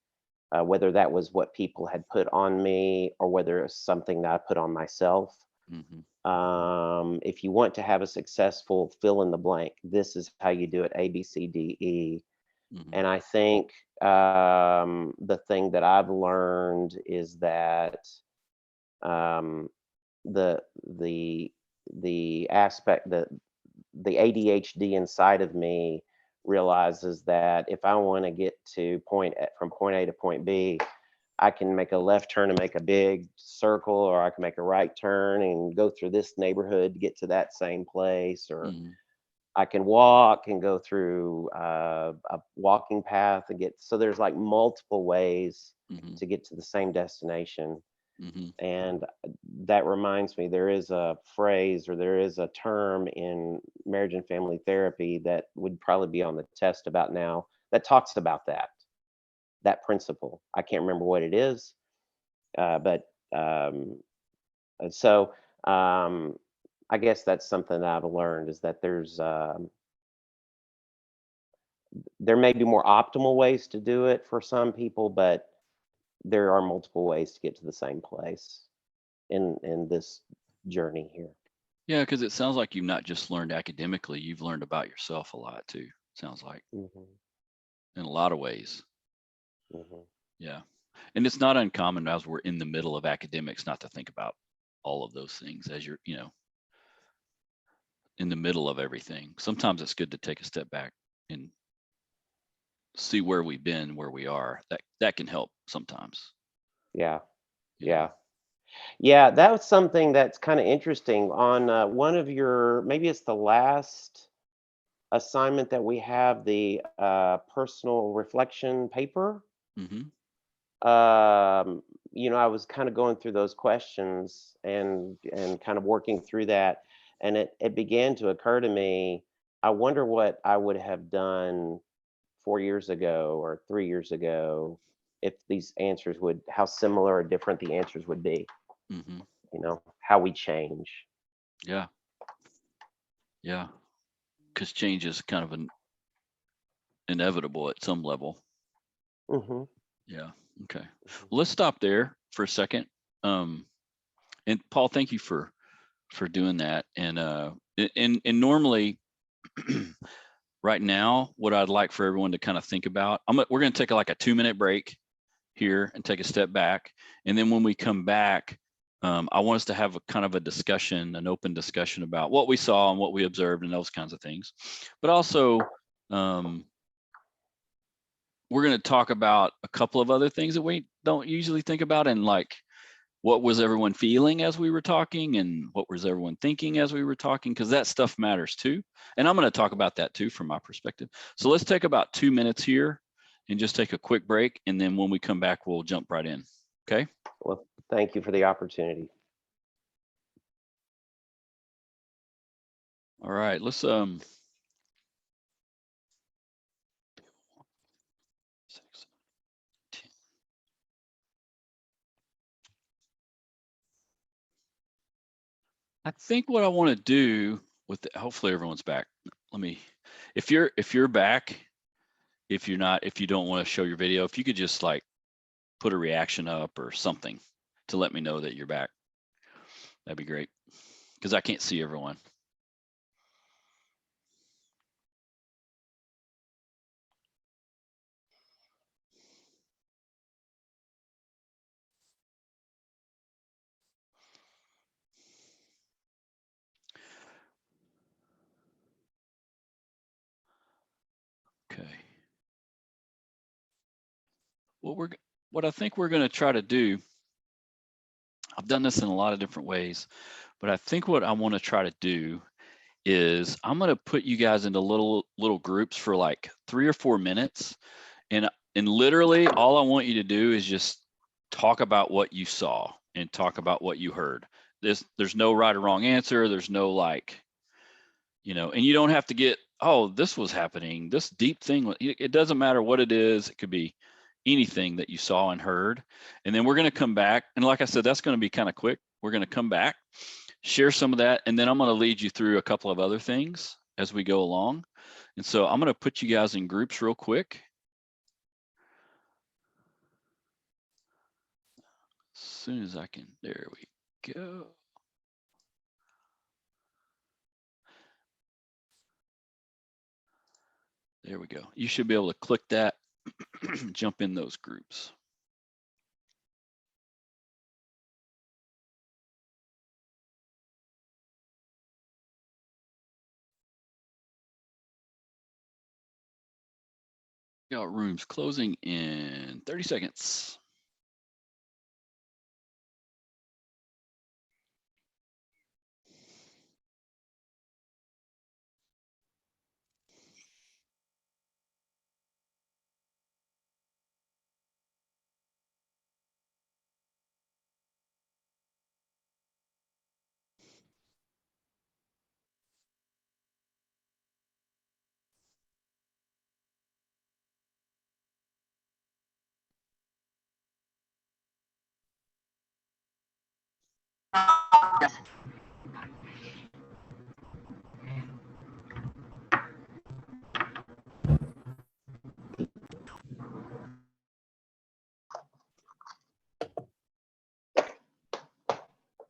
Whether that was what people had put on me or whether it's something that I put on myself. Mm-hmm. If you want to have a successful fill in the blank, this is how you do it: A, B, C, D, E. Mm-hmm. And I think the thing that I've learned is that um, the the the aspect that the ADHD inside of me realizes that if I want to get to from point A to point B, I can make a left turn and make a big circle, or I can make a right turn and go through this neighborhood to get to that same place, or Mm-hmm. I can walk and go through a walking path and get. So there's like multiple ways Mm-hmm. to get to the same destination. Mm-hmm. And that reminds me, there is a phrase or there is a term in marriage and family therapy that would probably be on the test about now that talks about that principle. I can't remember what it is, but so I guess that's something that I've learned is that there may be more optimal ways to do it for some people, but there are multiple ways to get to the same place in this journey here. Yeah, because it sounds like you've not just learned academically, you've learned about yourself a lot too. Sounds like Hmm. in a lot of ways. Hmm. Yeah. And it's not uncommon as we're in the middle of academics not to think about all of those things as you're, in the middle of everything. Sometimes it's good to take a step back and see where we've been, where we are. That can help sometimes. Yeah, You know. yeah, yeah. That was something that's kind of interesting on one of your, maybe it's the last assignment that we have, the personal reflection paper. Mm-hmm. Um, I was kind of going through those questions and kind of working through that, and it began to occur to me, I wonder what I would have done 4 years ago or 3 years ago if these answers would, how similar or different the answers would be. Mm-hmm. How we change. Yeah. Yeah. Because change is kind of inevitable at some level. Hmm. Yeah. Okay. Well, let's stop there for a second. And Paul, thank you for doing that. And normally right now, what I'd like for everyone to kind of think about, we're going to take like a 2-minute break here and take a step back. And then when we come back, I want us to have a kind of a discussion, an open discussion about what we saw and what we observed and those kinds of things. But also, we're going to talk about a couple of other things that we don't usually think about, and like, what was everyone feeling as we were talking, and what was everyone thinking as we were talking, because that stuff matters too. And I'm going to talk about that too from my perspective. So let's take about 2 minutes here and just take a quick break. And then when we come back, we'll jump right in. Okay. Well, thank you for the opportunity. All right. Let's I think what I want to do with hopefully everyone's back. Let me, if you're back, if you're not, if you don't want to show your video, if you could just like put a reaction up or something to let me know that you're back, that'd be great, because I can't see everyone. Okay. what I think we're going to try to do, I've done this in a lot of different ways, but I think what I want to try to do is I'm going to put you guys into little groups for like 3 or 4 minutes, and literally all I want you to do is just talk about what you saw and talk about what you heard. There's no right or wrong answer. There's no like, and you don't have to get, oh, this was happening, this deep thing. It doesn't matter what it is. It could be anything that you saw and heard. And then we're going to come back. And like I said, that's going to be kind of quick. We're going to come back, share some of that. And then I'm going to lead you through a couple of other things as we go along. And so I'm going to put you guys in groups real quick. As soon as I can, there we go. There we go. You should be able to click that, jump in those groups. Got rooms closing in 30 seconds.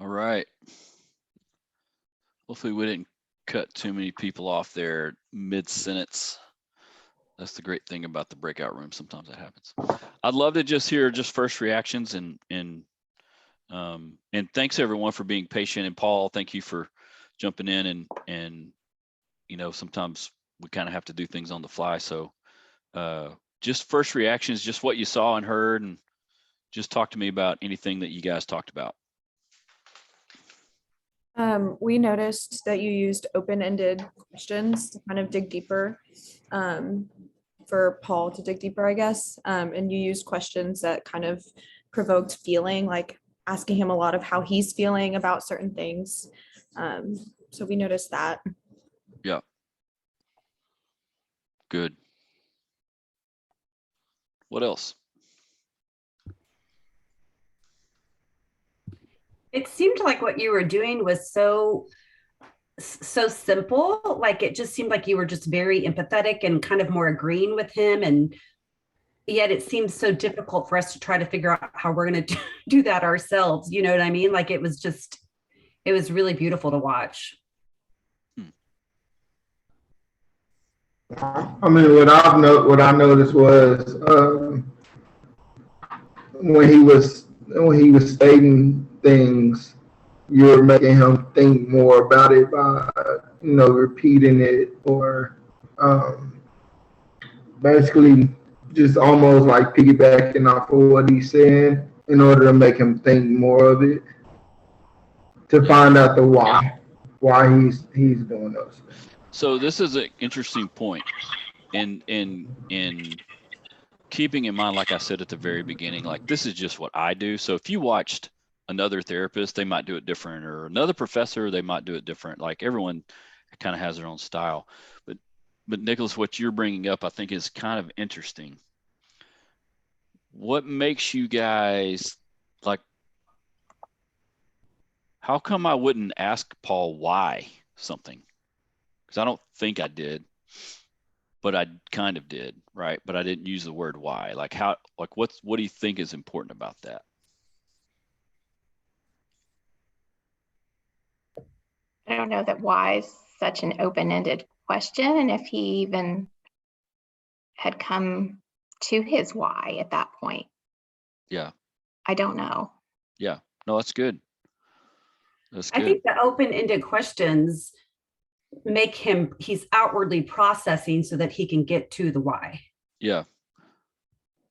All right. Hopefully we didn't cut too many people off there mid-sentence. That's the great thing about the breakout room. Sometimes that happens. I'd love to just hear just first reactions and thanks everyone for being patient. And Paul, thank you for jumping in and sometimes we kind of have to do things on the fly. So just first reactions, just what you saw and heard, and just talk to me about anything that you guys talked about. We noticed that you used open-ended questions to kind of dig deeper, for Paul to dig deeper, I guess. And you used questions that kind of provoked feeling, like asking him a lot of how he's feeling about certain things. So we noticed that. Yeah. Good. What else? It seemed like what you were doing was so simple. Like it just seemed like you were just very empathetic and kind of more agreeing with him. And yet it seems so difficult for us to try to figure out how we're going to do that ourselves. You know what I mean? Like it was really beautiful to watch. I mean, what I noticed was when he was stating things, you're making him think more about it by repeating it, or basically just almost like piggybacking off of what he's saying in order to make him think more of it, to find out the why he's doing those. So this is an interesting point in keeping in mind, like I said at the very beginning, like this is just what I do. So if you watched another therapist, they might do it different, or another professor, they might do it different. Like everyone kind of has their own style. But Nicholas, what you're bringing up, I think is kind of interesting. What makes you guys like, how come I wouldn't ask Paul why something? Because I don't think I did, but I kind of did, right? But I didn't use the word why. Like what do you think is important about that? I don't know that why is such an open-ended question, and if he even had come to his why at that point. Yeah. I don't know. Yeah. No, that's good. That's good. I think the open-ended questions make he's outwardly processing so that he can get to the why. Yeah.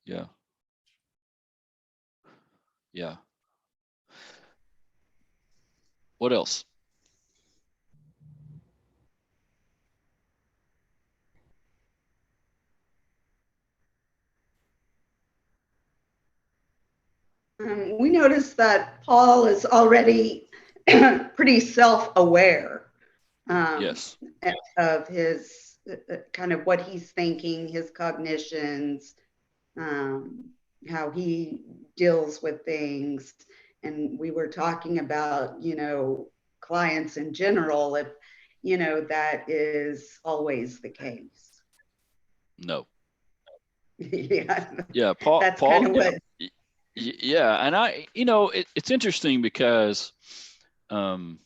Yeah. Yeah. What else? We noticed that Paul is already pretty self-aware Yes. of his kind of what he's thinking, his cognitions, how he deals with things. And we were talking about, clients in general, if, that is always the case. No. Yeah. Yeah. Paul. That's kind of what. Yeah. And it's interesting because Paul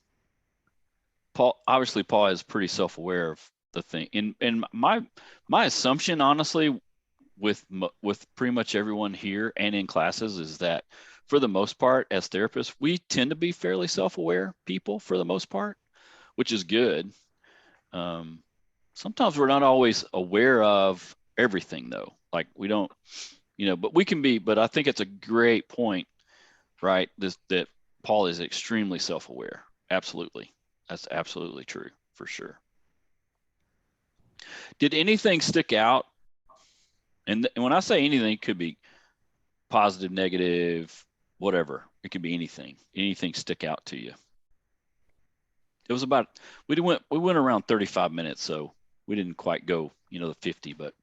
is pretty self-aware of the thing. And my assumption, honestly, with pretty much everyone here and in classes is that for the most part, as therapists, we tend to be fairly self-aware people for the most part, which is good. Sometimes we're not always aware of everything though. Like we don't, but we can be, but I think it's a great point, right? That Paul is extremely self-aware. Absolutely. That's absolutely true for sure. Did anything stick out? And when I say anything, it could be positive, negative, whatever. It could be anything stick out to you. It was about, we went around 35 minutes, so we didn't quite go, the 50, but.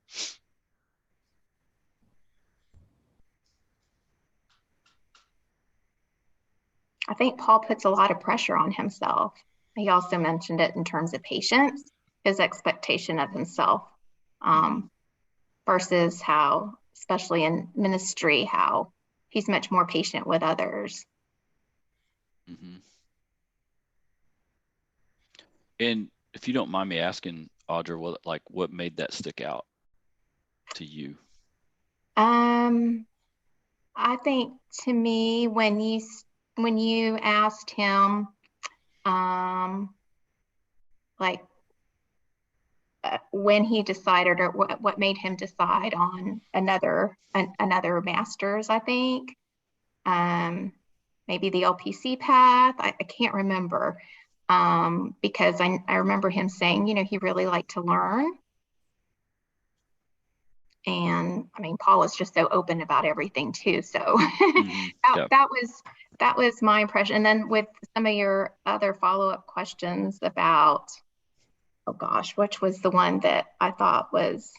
I think Paul puts a lot of pressure on himself. He also mentioned it in terms of patience, his expectation of himself, versus how, especially in ministry, how he's much more patient with others. Mm-hmm. And if you don't mind me asking, Audra, what made that stick out to you? I think to me, when you asked him, when he decided, or what made him decide on another master's, I think, maybe the LPC path. I can't remember, because I remember him saying, he really liked to learn. And I mean, Paul is just so open about everything too. So that was my impression. And then with some of your other follow-up questions about, oh gosh, which was the one that I thought was,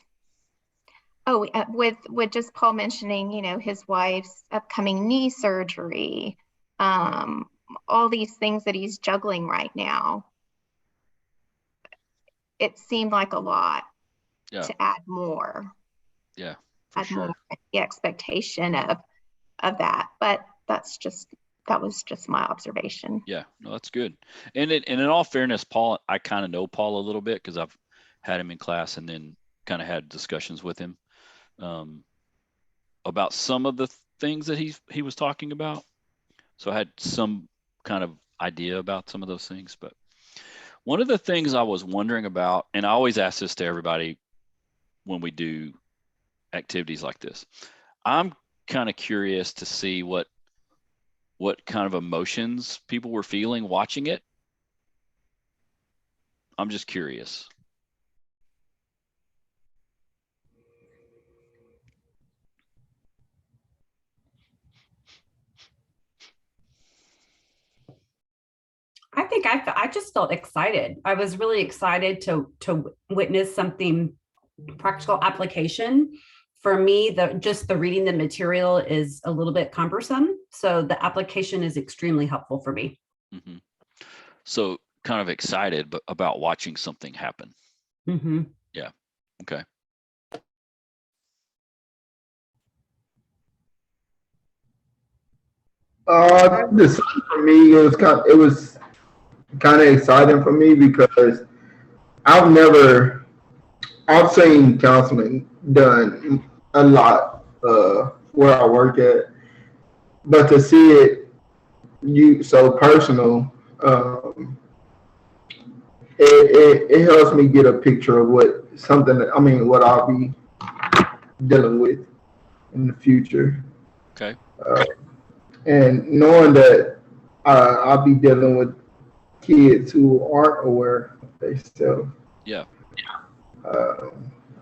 with just Paul mentioning, his wife's upcoming knee surgery, all these things that he's juggling right now. It seemed like a lot to add more. Yeah, for sure. More the expectation of that, but that was just my observation. Yeah, no, that's good. And in all fairness, Paul, I kind of know Paul a little bit because I've had him in class and then kind of had discussions with him about some of the things that he was talking about. So I had some kind of idea about some of those things. But one of the things I was wondering about, and I always ask this to everybody when we do activities like this, I'm kind of curious to see what kind of emotions people were feeling watching it. I'm just curious. I think I just felt excited. I was really excited to witness something practical application. For me, just the reading the material is a little bit cumbersome. So the application is extremely helpful for me. Mm-hmm. So kind of excited about watching something happen. Mm-hmm. Yeah. Okay. The sun for me, it was kind of exciting for me because I've seen counseling done a lot where I work at, but to see it so personal, it helps me get a picture of what I'll be dealing with in the future. Okay. And knowing that I'll be dealing with kids who aren't aware of themselves, Yeah. uh,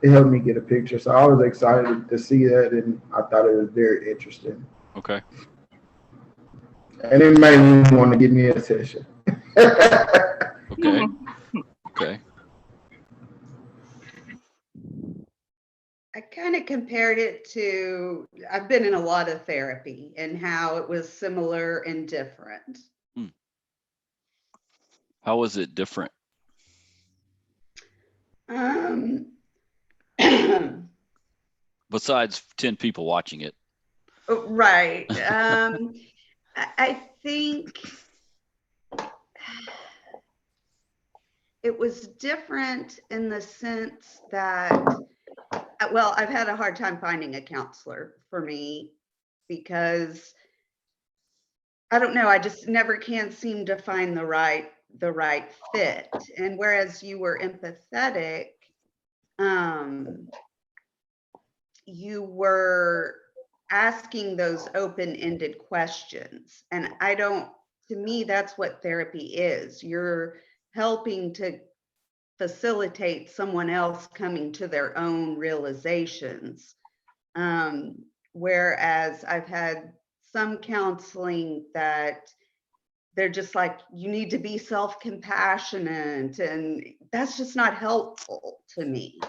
it helped me get a picture. So I was excited to see that, and I thought it was very interesting. Okay. And it made me want to give me a session. Okay. Okay. I kind of compared it to, I've been in a lot of therapy and how it was similar and different. How was it different? Besides 10 people watching it. Right. I think it was different in the sense that, well, I've had a hard time finding a counselor for me because I don't know, I just never can seem to find the right fit. And whereas you were empathetic, you were asking those open-ended questions. And to me, that's what therapy is. You're helping to facilitate someone else coming to their own realizations. Whereas I've had some counseling that they're just like, you need to be self-compassionate, and that's just not helpful to me.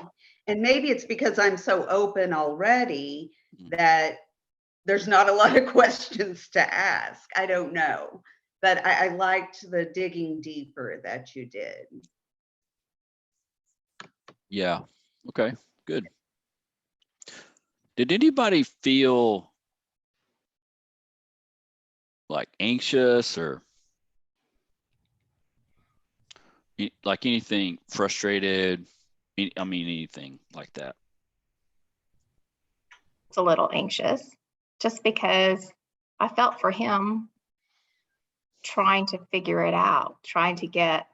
And maybe it's because I'm so open already that there's not a lot of questions to ask. I don't know, but I liked the digging deeper that you did. Yeah. Okay, good. Did anybody feel like anxious or like anything frustrated? I mean, anything like that? It's a little anxious just because I felt for him trying to figure it out, trying to get,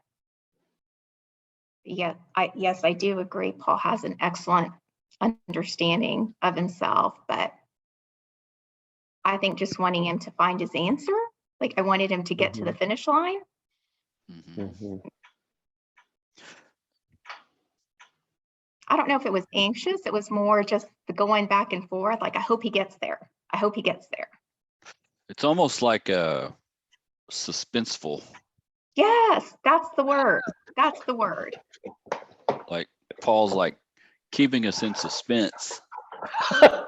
yes, I do agree. Paul has an excellent understanding of himself, but I think just wanting him to find his answer, like I wanted him to get to the finish line. I don't know if it was anxious. It was more just the going back and forth. Like, I hope he gets there. I hope he gets there. It's almost like suspenseful. Yes, that's the word. That's the word. Like Paul's like keeping us in suspense. Yes,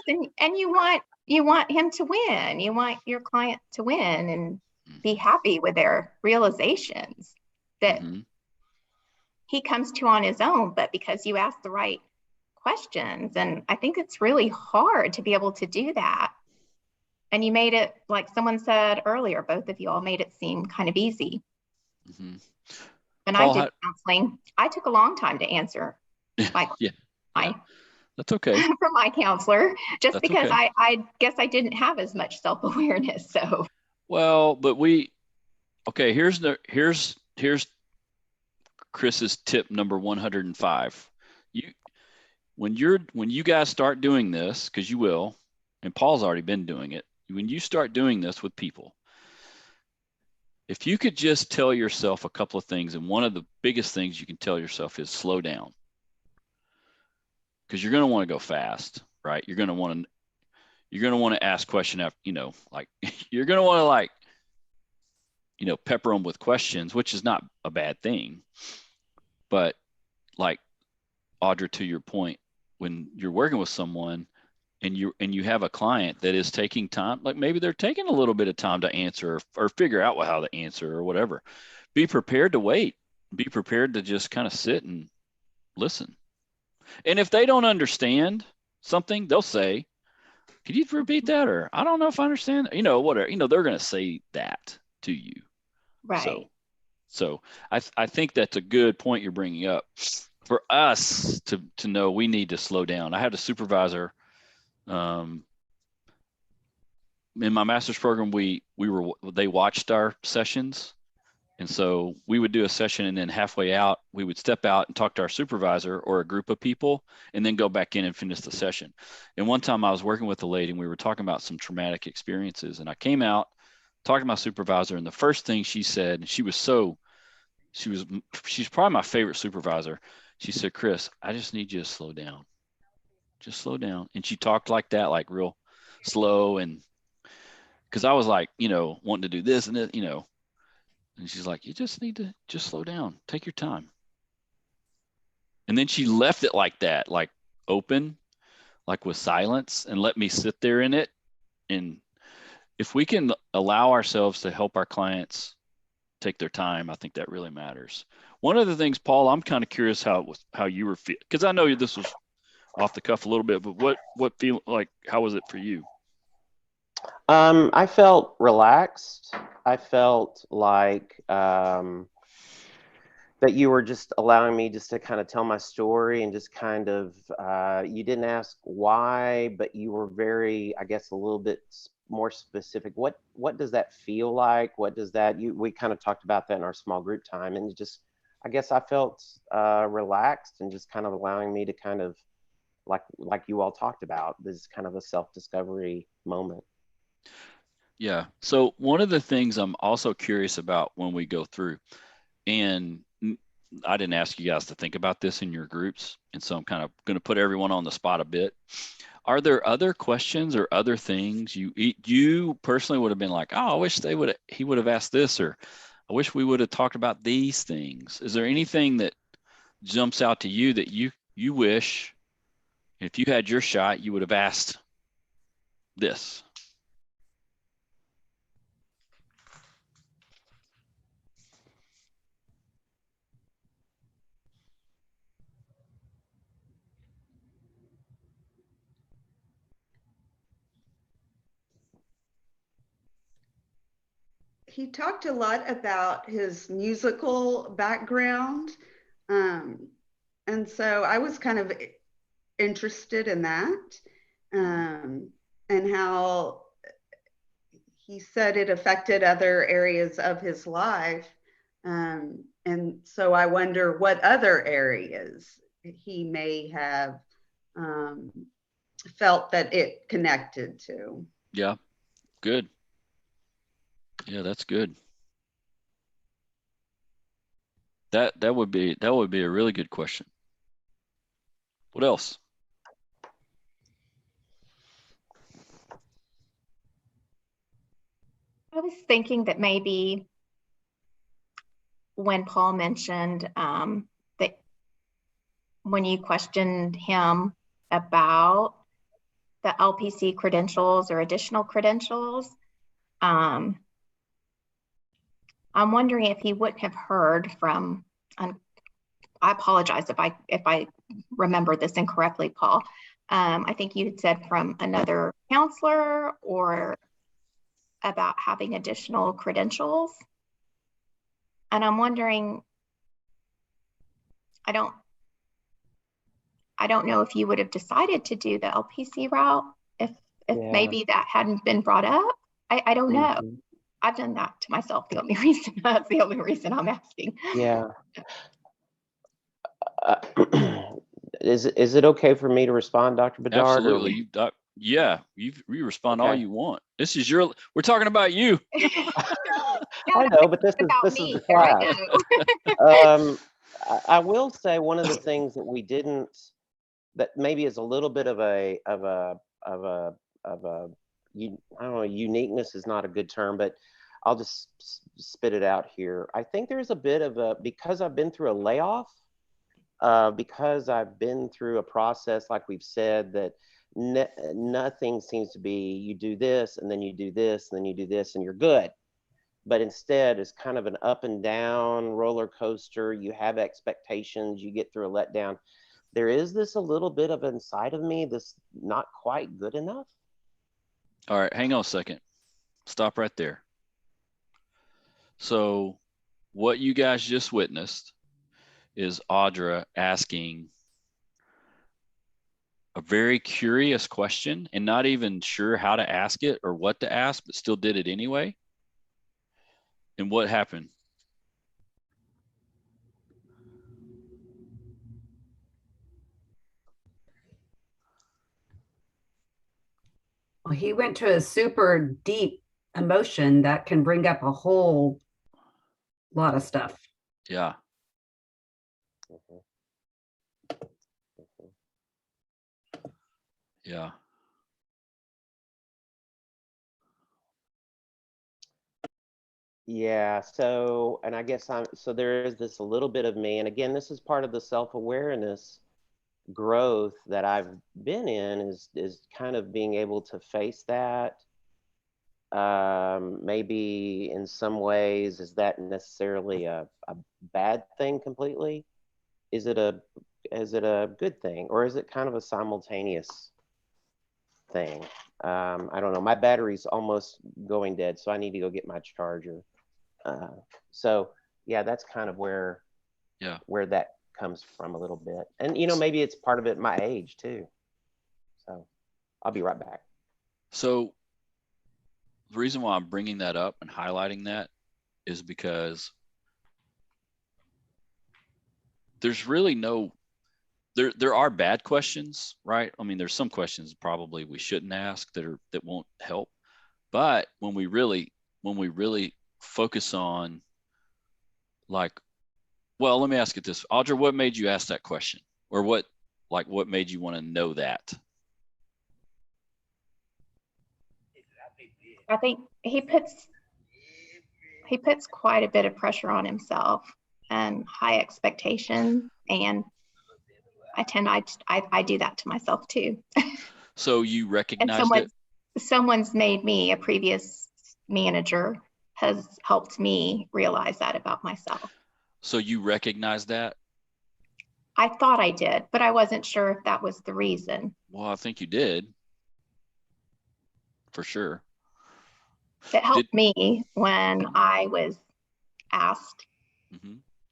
and you want him to win. You want your client to win and be happy with their realizations that he comes to on his own, but because you ask the right questions. And I think it's really hard to be able to do that. And you made it, like someone said earlier, both of you all made it seem kind of easy. When Paul, I did counseling, I took a long time to answer my that's okay. from my counselor, just that's because okay. I guess I didn't have as much self-awareness. So well, but here's Chris's tip number 105. When you guys start doing this, because you will, and Paul's already been doing it, when you start doing this with people, if you could just tell yourself a couple of things, and one of the biggest things you can tell yourself is slow down, because you're going to want to go fast, right? You're going to want to ask question after, like you're going to want to pepper them with questions, which is not a bad thing. But like Audra, to your point, when you're working with someone and you have a client that is taking time, like maybe they're taking a little bit of time to answer or figure out how to answer or whatever, be prepared to wait, be prepared to just kind of sit and listen. And if they don't understand something, they'll say, "Could you repeat that?" Or, "I don't know if I understand," whatever, they're going to say that to you. Right. So I think that's a good point you're bringing up for us to know we need to slow down. I had a supervisor in my master's program. They watched our sessions, And so we would do a session, and then halfway out, we would step out and talk to our supervisor or a group of people, and then go back in and finish the session. And one time I was working with a lady, and we were talking about some traumatic experiences. And I came out, talking to my supervisor, and the first thing she said, she's probably my favorite supervisor. She said, "Chris, I just need you to slow down. Just slow down." And she talked like that, like real slow. And because I was like, wanting to do this and this, and she's like, "You just need to just slow down, take your time." And then she left it like that, like open, like with silence, and let me sit there in it. And if we can allow ourselves to help our clients take their time, I think that really matters. One of the things, Paul, I'm kind of curious how you were feeling, because I know this was off the cuff a little bit, but how was it for you? I felt relaxed. I felt like that you were just allowing me just to kind of tell my story, and just kind of, you didn't ask why, but you were very, I guess, a little bit more specific. What does that feel like? What does that, we kind of talked about that in our small group time, and just, I guess I felt relaxed, and just kind of allowing me to kind of, like you all talked about, this kind of a self-discovery moment. Yeah. So one of the things I'm also curious about when we go through, and I didn't ask you guys to think about this in your groups, and so I'm kind of going to put everyone on the spot a bit. Are there other questions or other things you personally would have been like, "Oh, I wish he would have asked this," or "I wish we would have talked about these things"? Is there anything that jumps out to you that you wish, if you had your shot, you would have asked this? He talked a lot about his musical background. And so I was kind of interested in that, and how he said it affected other areas of his life. And so I wonder what other areas he may have felt that it connected to. Yeah, good. Yeah, that's good. That would be a really good question. What else? I was thinking that maybe when Paul mentioned that when you questioned him about the LPC credentials or additional credentials, I'm wondering if he wouldn't have heard from, I apologize if I remember this incorrectly, Paul. I think you had said from another counselor or about having additional credentials. And I'm wondering, I don't know if you would have decided to do the LPC route if Yeah. maybe that hadn't been brought up. I don't know. Mhm. I've done that to myself. That's the only reason I'm asking. Yeah. Is it okay for me to respond, Dr. Bedard? Absolutely. You respond all Okay. you want. We're talking about you. I know, but this About is me, the I class. know. I will say one of the things that we didn't, that maybe is a little bit of a I don't know, uniqueness is not a good term, but I'll just spit it out here. I think there's a bit of because I've been through a layoff, because I've been through a process, like we've said, that nothing seems to be, you do this and then you do this and then you do this and you're good. But instead, it's kind of an up and down roller coaster. You have expectations, you get through a letdown. There is this a little bit of inside of me that's not quite good enough. All right, hang on a second. Stop right there. So what you guys just witnessed is Audra asking a very curious question and not even sure how to ask it or what to ask, but still did it anyway. And what happened? Well, he went to a super deep emotion that can bring up a whole lot of stuff. Yeah. Mhm. Yeah. Yeah, so, and I guess so there is this a little bit of me, and again, this is part of the self-awareness growth that I've been in, is kind of being able to face that. Maybe in some ways, is that necessarily a bad thing completely? Is it a good thing, or is it kind of a simultaneous thing? I don't know. My battery's almost going dead, so I need to go get my charger. So yeah, that's kind of where that comes from a little bit. And maybe it's part of it my age too. So I'll be right back. So the reason why I'm bringing that up and highlighting that is because there's really no, there are bad questions, right? I mean, there's some questions probably we shouldn't ask that won't help. But when we really focus on, like, well, let me ask it this, Audra, what made you ask that question? Or what made you want to know that? I think he puts quite a bit of pressure on himself and high expectation, and I do that to myself too. So you And recognized it? someone's made me, a previous manager has helped me realize that about myself. So you recognize that? I thought I did, but I wasn't sure if that was the reason. Well, I think you did, for sure. It helped me when I was asked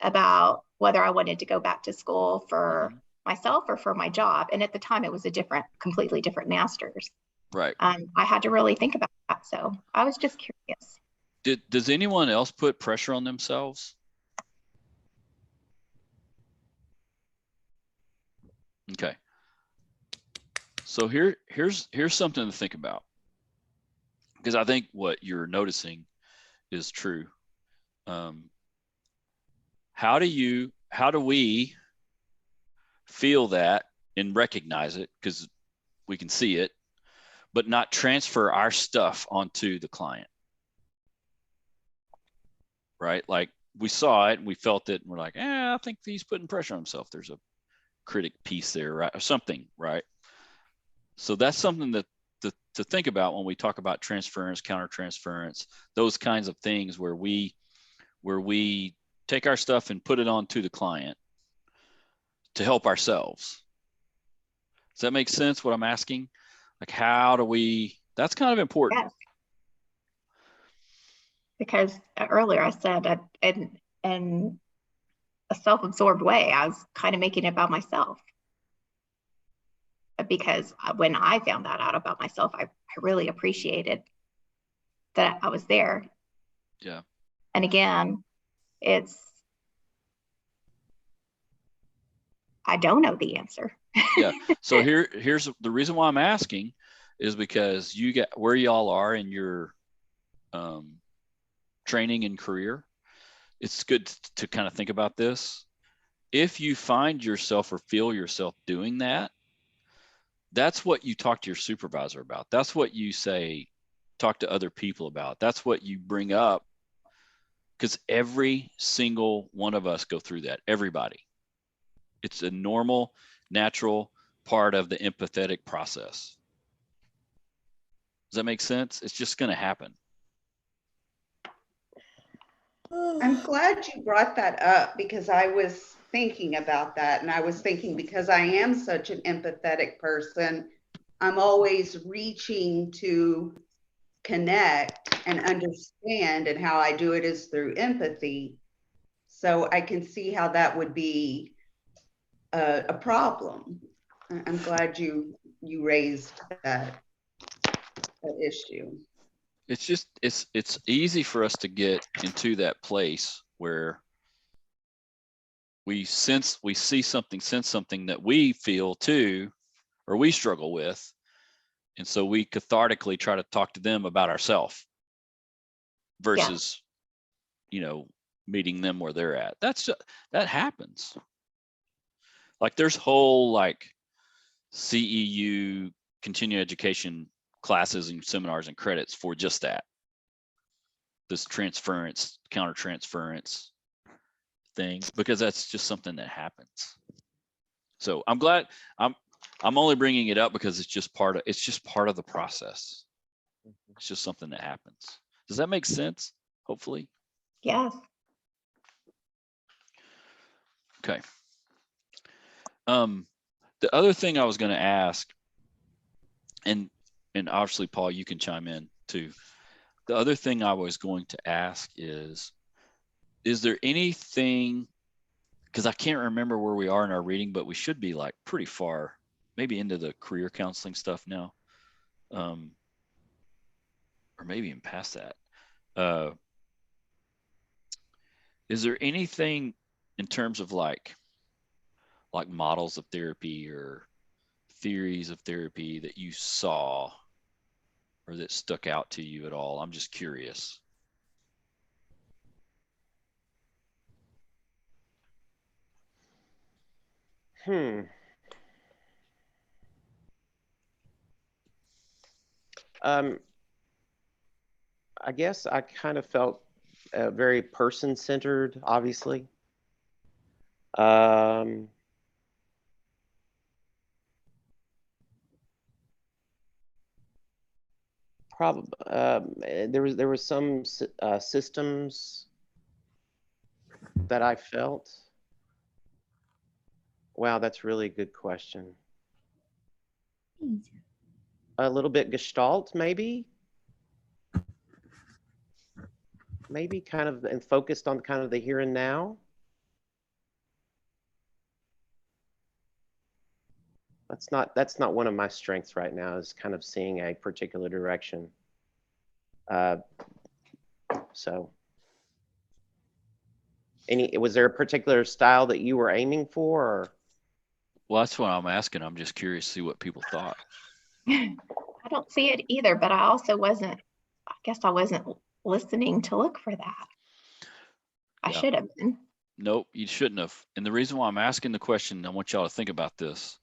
about whether I wanted to go back to school for myself or for my job. And at the time it was a completely different master's. Right. I had to really think about that. So I was just curious. Does anyone else put pressure on themselves? Okay. So here's something to think about, because I think what you're noticing is true. How do we feel that and recognize it, because we can see it, but not transfer our stuff onto the client? Right? Like, we saw it and we felt it and we're like, I think he's putting pressure on himself. There's a critic piece there, right? Or something, right? So that's something that to think about when we talk about transference, countertransference, those kinds of things where we take our stuff and put it onto the client to help ourselves. Does that make sense, what I'm asking? Like, how do we, that's kind of important. Yes. Because earlier I said that in a self-absorbed way, I was kind of making it about myself. Because when I found that out about myself, I really appreciated that I was there. Yeah. And again, I don't know the answer. Yeah. So here's the reason why I'm asking is because you get where y'all are in your training and career. It's good to kind of think about this. If you find yourself or feel yourself doing that, that's what you talk to your supervisor about. That's what you talk to other people about. That's what you bring up, because every single one of us go through that. Everybody. It's a normal, natural part of the empathetic process. Does that make sense? It's just going to happen. I'm glad you brought that up, because I was thinking about that, and I was thinking, because I am such an empathetic person, I'm always reaching to connect and understand, and how I do it is through empathy. So I can see how that would be a problem. I'm glad you raised that issue. It's just it's easy for us to get into that place where we see something, sense something that we feel too, or we struggle with, And so we cathartically try to talk to them about ourselves versus, you know, meeting them where they're at. That happens. Like there's whole like CEU continuing education classes and seminars and credits for just that. This transference, counter-transference thing, because that's just something that happens. So I'm glad I'm only bringing it up because it's just part of the process. It's just something that happens. Does that make sense? Hopefully. Yes. Okay. The other thing I was going to ask, and obviously Paul, you can chime in too. The other thing I was going to ask is there anything, because I can't remember where we are in our reading, but we should be like pretty far, maybe into the career counseling stuff now, or maybe even past that. Is there anything in terms of like models of therapy or theories of therapy that you saw or that stuck out to you at all? I'm just curious. I guess I kind of felt very person-centered, obviously. Probably there was some systems that I felt. Wow, that's really a good question. A little bit Gestalt, maybe kind of, and focused on kind of the here and now. That's not one of my strengths right now, is kind of seeing a particular direction. So was there a particular style that you were aiming for, or? Well, that's what I'm asking. I'm just curious to see what people thought. I don't see it either, but I also wasn't listening to look for that. I should have been. Nope, you shouldn't have. And the reason why I'm asking the question, I want y'all to think about this.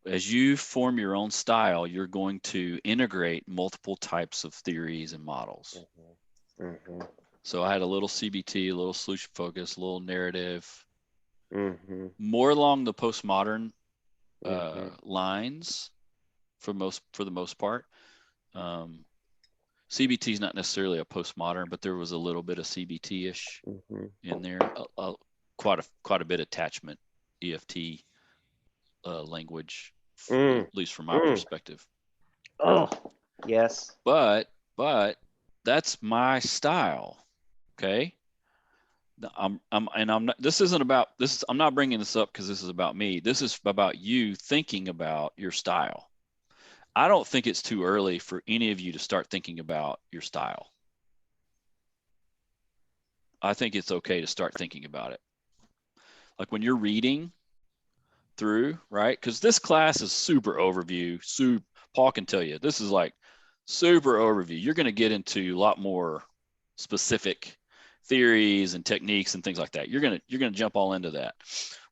As you form your own style, you're going to integrate multiple types of theories and models. Mm-hmm. So I had a little CBT, a little solution focus, a little narrative, more along the postmodern lines for the most part. CBT is not necessarily a postmodern, but there was a little bit of CBT-ish in there. Quite a bit of attachment, EFT language, at least from my perspective. Oh, yes. But that's my style. Okay. I'm not bringing this up because this is about me. This is about you thinking about your style. I don't think it's too early for any of you to start thinking about your style. I think it's okay to start thinking about it. Like when you're reading through, right? Because this class is super overview. Paul can tell you, this is like super overview. You're going to get into a lot more specific theories and techniques and things like that. You're going to jump all into that.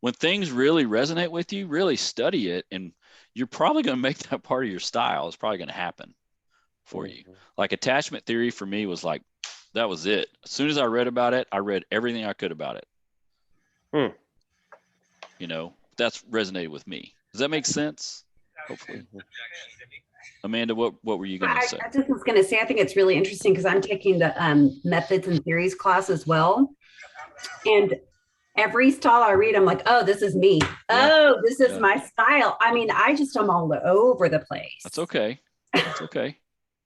When things really resonate with you, really study it, and you're probably going to make that part of your style. It's probably going to happen for you. Like attachment theory for me was like, that was it. As soon as I read about it, I read everything I could about it. You know, that's resonated with me. Does that make sense? Hopefully. Amanda, what were you going to say? I just was going to say, I think it's really interesting because I'm taking the methods and theories class as well. And every style I read, I'm like, oh, this is me. Yeah. Oh, this is my style. I mean, I just am all over the place. That's okay. That's okay.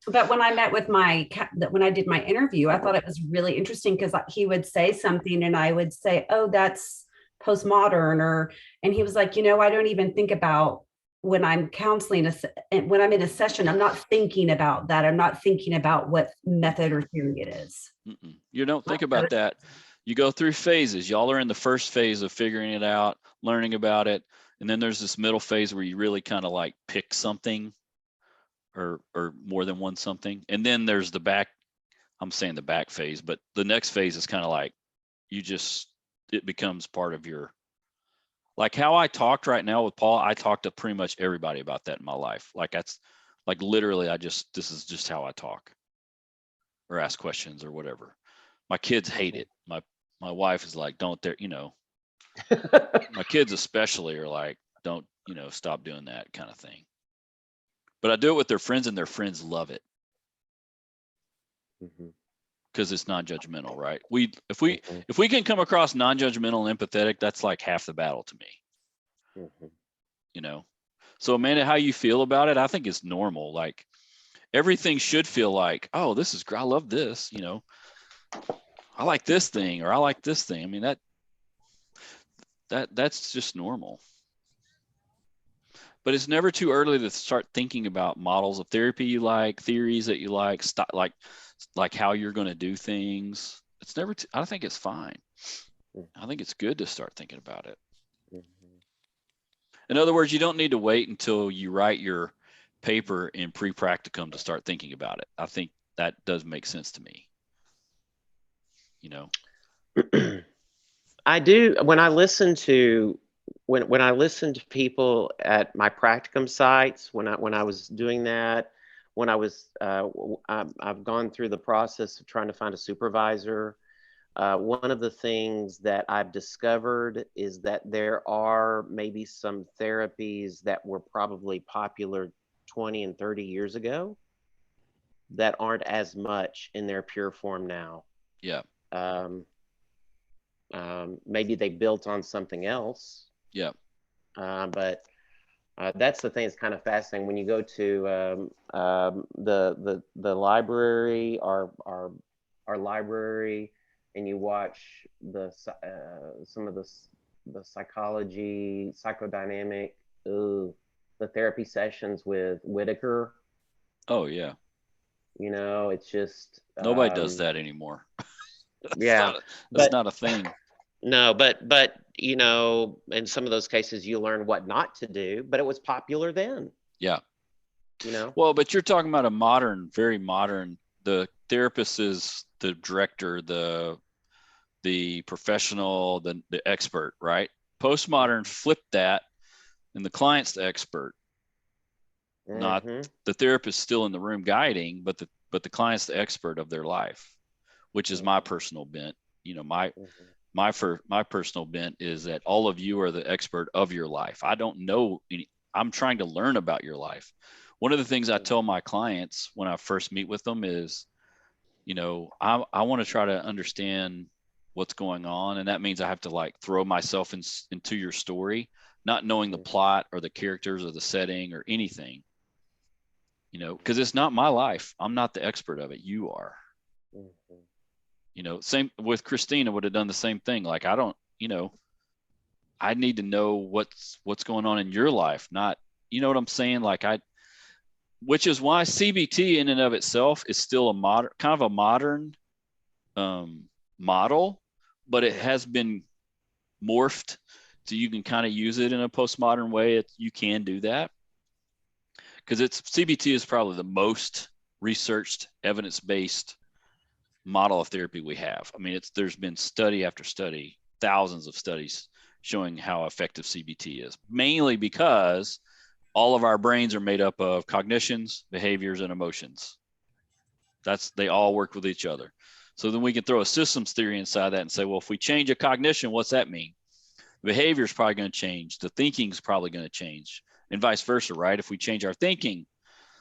But when I met with when I did my interview, I thought it was really interesting because he would say something and I would say, oh, that's postmodern, and he was like, I don't even think about when I'm counseling, when I'm in a session, I'm not thinking about that. I'm not thinking about what method or theory it is. You don't think about that. You go through phases. Y'all are in the first phase of figuring it out, learning about it. And then there's this middle phase where you really kind of like pick something, or more than one something. And then there's the back, I'm saying the back phase, but the next phase is kind of like it becomes part of your, like how I talked right now with Paul. I talked to pretty much everybody about that in my life. Like that's like literally, this is just how I talk or ask questions or whatever. My kids hate it. My wife is like, don't there, my kids especially are like, don't, stop doing that kind of thing. But I do it with their friends, and their friends love it because it's non-judgmental, right? If we can come across non-judgmental and empathetic, that's like half the battle to me. So Amanda, how you feel about it? I think it's normal. Like everything should feel like, oh, this is, I love this, I like this thing, or I like this thing. I mean, that's just normal. But it's never too early to start thinking about models of therapy you like, theories that you like how you're going to do things. It's never, I think it's fine. I think it's good to start thinking about it. In other words, you don't need to wait until you write your paper in pre-practicum to start thinking about it. I think that does make sense to me. I do. When I listen to people at my practicum sites, when I was doing that, when I've gone through the process of trying to find a supervisor. One of the things that I've discovered is that there are maybe some therapies that were probably popular 20 and 30 years ago that aren't as much in their pure form now. Yeah. Maybe they built on something else. Yeah. But that's the thing that's kind of fascinating when you go to the library, our library, and you watch some of the psychology, psychodynamic, the therapy sessions with Whitaker. Oh yeah. It's just nobody does that anymore. That's not a thing. No, but in some of those cases you learn what not to do, but it was popular then. Yeah. Well, but you're talking about a modern, very modern. The therapist is the director, the professional, the expert, right? Postmodern flipped that, and the client's the expert. Not the therapist still in the room guiding, but the client's the expert of their life, which is my personal bent. My personal bent is that all of you are the expert of your life. I don't know I'm trying to learn about your life. One of the things I tell my clients when I first meet with them is, I want to try to understand what's going on. And that means I have to like throw myself into your story, not knowing the plot or the characters or the setting or anything, because it's not my life. I'm not the expert of it. You are. Same with Christina, would have done the same thing. Like, I don't, I need to know what's going on in your life, not, what I'm saying? Which is why CBT in and of itself is still a modern model, but it has been morphed so you can kind of use it in a postmodern way. You can do that because CBT is probably the most researched, evidence-based model of therapy we have. I mean, there's been study after study, thousands of studies showing how effective CBT is, mainly because all of our brains are made up of cognitions, behaviors, and emotions. They all work with each other. So then we can throw a systems theory inside that and say, well, if we change a cognition, what's that mean? The behavior is probably going to change. The thinking is probably going to change, and vice versa, right? If we change our thinking,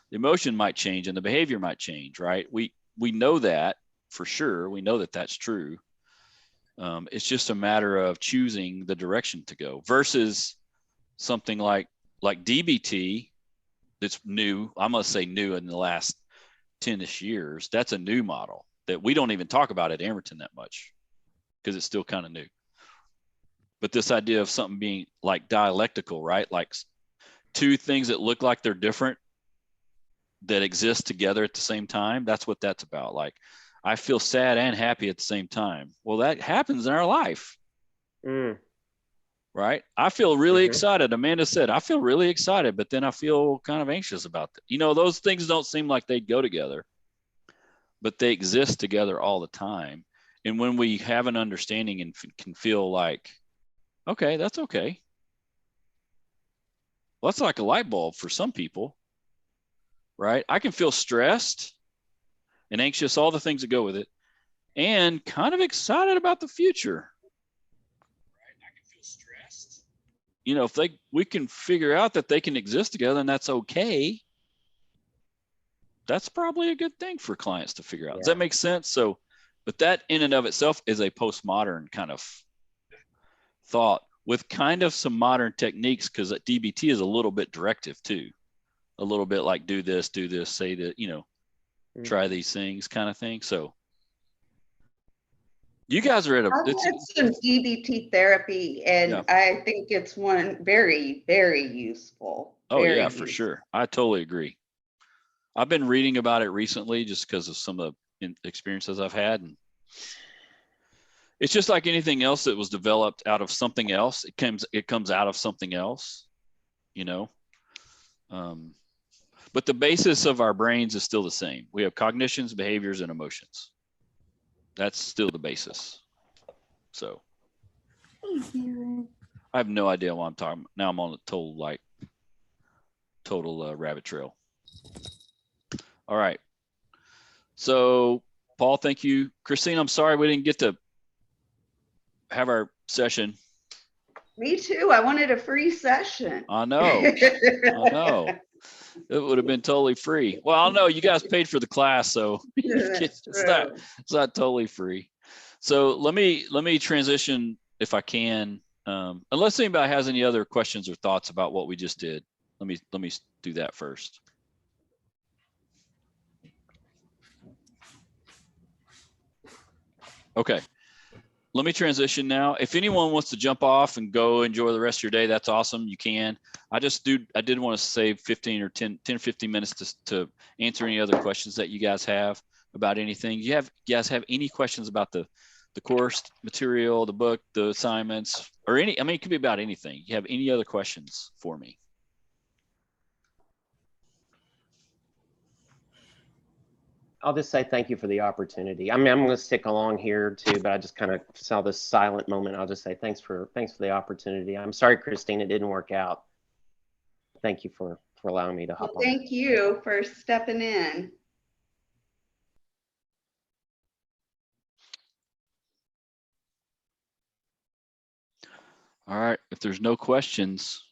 the emotion might change and the behavior might change, right? We know that for sure. We know that that's true. It's just a matter of choosing the direction to go versus something like DBT that's new. I'm going to say new in the last 10-ish years. That's a new model that we don't even talk about at Amerton that much because it's still kind of new. But this idea of something being like dialectical, right? Like two things that look like they're different that exist together at the same time. That's what that's about. Like, I feel sad and happy at the same time. Well, that happens in our life. right? I feel really Mhm. excited. Amanda said, I feel really excited, but then I feel kind of anxious about that. You know, those things don't seem like they'd go together, but they exist together all the time. And when we have an understanding and can feel like, okay, that's okay. Well, that's like a light bulb for some people, right? I can feel stressed and anxious, all the things that go with it, and kind of excited about the future. I can feel stressed. You know, if we can figure out that they can exist together and that's okay, that's probably a good thing for clients to figure out. Does that make sense? So, but that in and of itself is a postmodern kind of thought with kind of some modern techniques, because DBT is a little bit directive too, a little bit like do this, say that, you know, try these things kind of thing. So you guys are at a, I've had some DBT therapy, and Yeah. I think it's one very, very useful. Oh Very yeah, for useful. sure. I totally agree. I've been reading about it recently just because of some of the experiences I've had, and it's just like anything else that was developed out of something else. It comes out of something else, you know. But the basis of our brains is still the same. We have cognitions, behaviors, and emotions. That's still the basis. So I have no idea what I'm talking. Now I'm on a total rabbit trail. All right. So Paul, thank you. Christine, I'm sorry we didn't get to have our session. Me too. I wanted a free session. I know. I know. It would have been totally free. Well, I don't know. You guys paid for the class, so it's not totally free. So let me transition if I can. Unless anybody has any other questions or thoughts about what we just did, let me do that first. Okay. Let me transition now. If anyone wants to jump off and go enjoy the rest of your day, that's awesome. You can. I did want to save 15 or 10, 15 minutes to answer any other questions that you guys have about anything. You guys have any questions about the course material, the book, the assignments, or any, I mean, it could be about anything. You have any other questions for me? I'll just say thank you for the opportunity. I mean, I'm going to stick along here too, but I just kind of saw this silent moment. I'll just say thanks for the opportunity. I'm sorry, Christine, it didn't work out. Thank you for allowing me to hop on. Thank you for stepping in. All right. If there's no questions,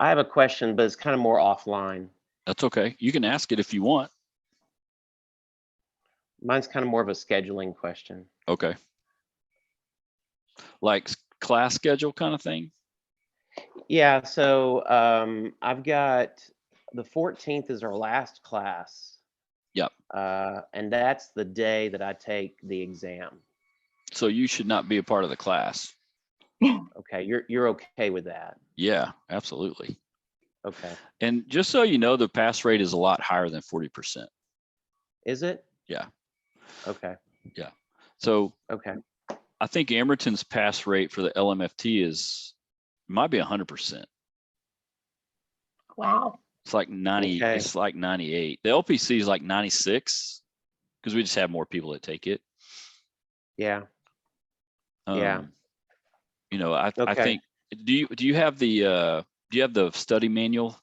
I have a question, but it's kind of more offline. that's okay. You can ask it if you want. Mine's kind of more of a scheduling question. Okay. Like class schedule kind of thing? Yeah, so I've got the 14th is our last class. Yep. And that's the day that I take the exam. So you should not be a part of the class. Okay, you're okay with that? Yeah, absolutely. Okay. And just so you know, the pass rate is a lot higher than 40%. Is it? Yeah. Okay. Yeah. So okay. I think Emerton's pass rate for the LMFT might be 100%. Wow. It's like 90. Okay. It's like 98. The LPC is like 96 because we just have more people that take it. Yeah. Yeah. You know, I think. Do you have the study manual?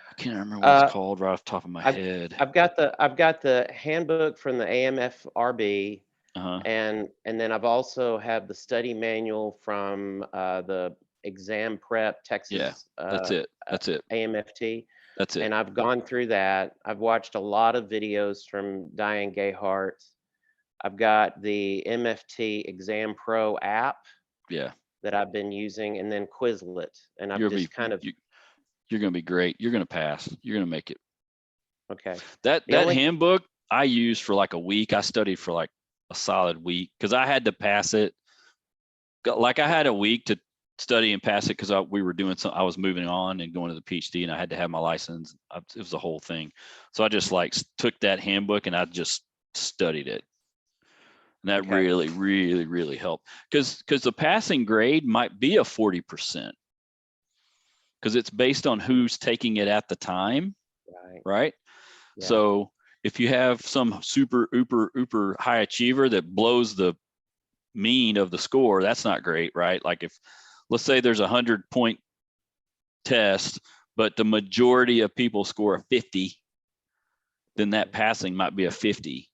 I can't remember what it's called right off the top of my head. I've got the handbook from the AMFRB, and then I've also have the study manual from the exam prep Texas. Yeah, that's it. AMFT. That's it. And I've gone through that. I've watched a lot of videos from Diane Gayhart. I've got the MFT Exam Pro app. Yeah. That I've been using, and then Quizlet, and I've just kind of. You're going to be great. You're going to pass. You're going to make it. Okay. That handbook I used for like a week. I studied for like a solid week because I had to pass it. Like I had a week to study and pass it because we were doing I was moving on and going to the PhD, and I had to have my license. It was the whole thing. So I just like took that handbook and I just studied it. And that Okay. really, really, really helped. Because the passing grade might be a 40%. Because it's based on who's taking it at the time, Right. right? Yeah. So if you have some super, uber high achiever that blows the mean of the score, that's not great, right? Like if, let's say there's 100-point test, but the majority of people score a 50, then that passing might be a 50.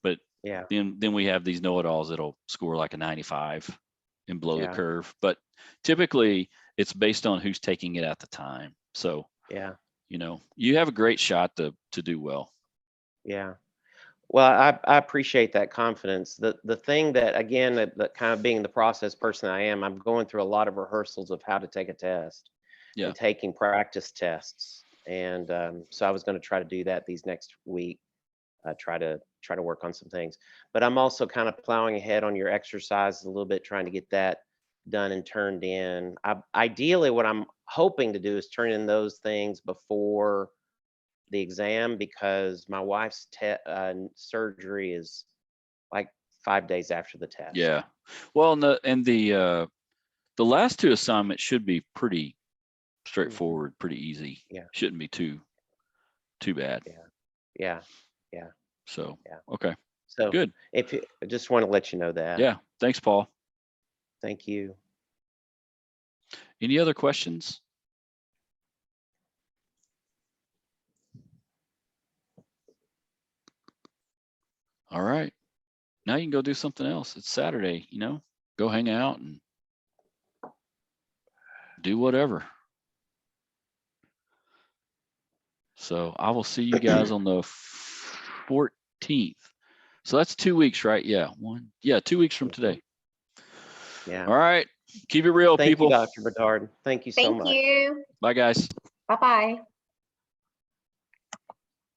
But Yeah. then we have these know-it-alls that'll score like a 95 and blow the Yeah. curve. But typically it's based on who's taking it at the time. So, Yeah. you know, you have a great shot to do well. Yeah. Well, I appreciate that confidence. The thing that, again, that kind of being the process person I am, I'm going through a lot of rehearsals of how to take a test Yeah. and taking practice tests. And so I was going to try to do that these next week, try to work on some things. But I'm also kind of plowing ahead on your exercises a little bit, trying to get that done and turned in. Ideally, what I'm hoping to do is turn in those things before the exam, because my wife's surgery is like 5 days after the test. Yeah. Well, and the last two assignments should be pretty straightforward, pretty easy. Yeah. Shouldn't be too bad. Yeah. Yeah. So, Yeah. okay. So Good. I just want to let you know that. Yeah. Thanks, Paul. Thank you. Any other questions? All right. Now you can go do something else. It's Saturday, you know, go hang out and do whatever. So I will see you guys on the 14th. So that's 2 weeks, right? Yeah. 2 weeks from today. Yeah. All right. Keep it real, Thank people. you, Dr. Bedard. Thank you so Thank much. you. Bye, guys. Bye-bye.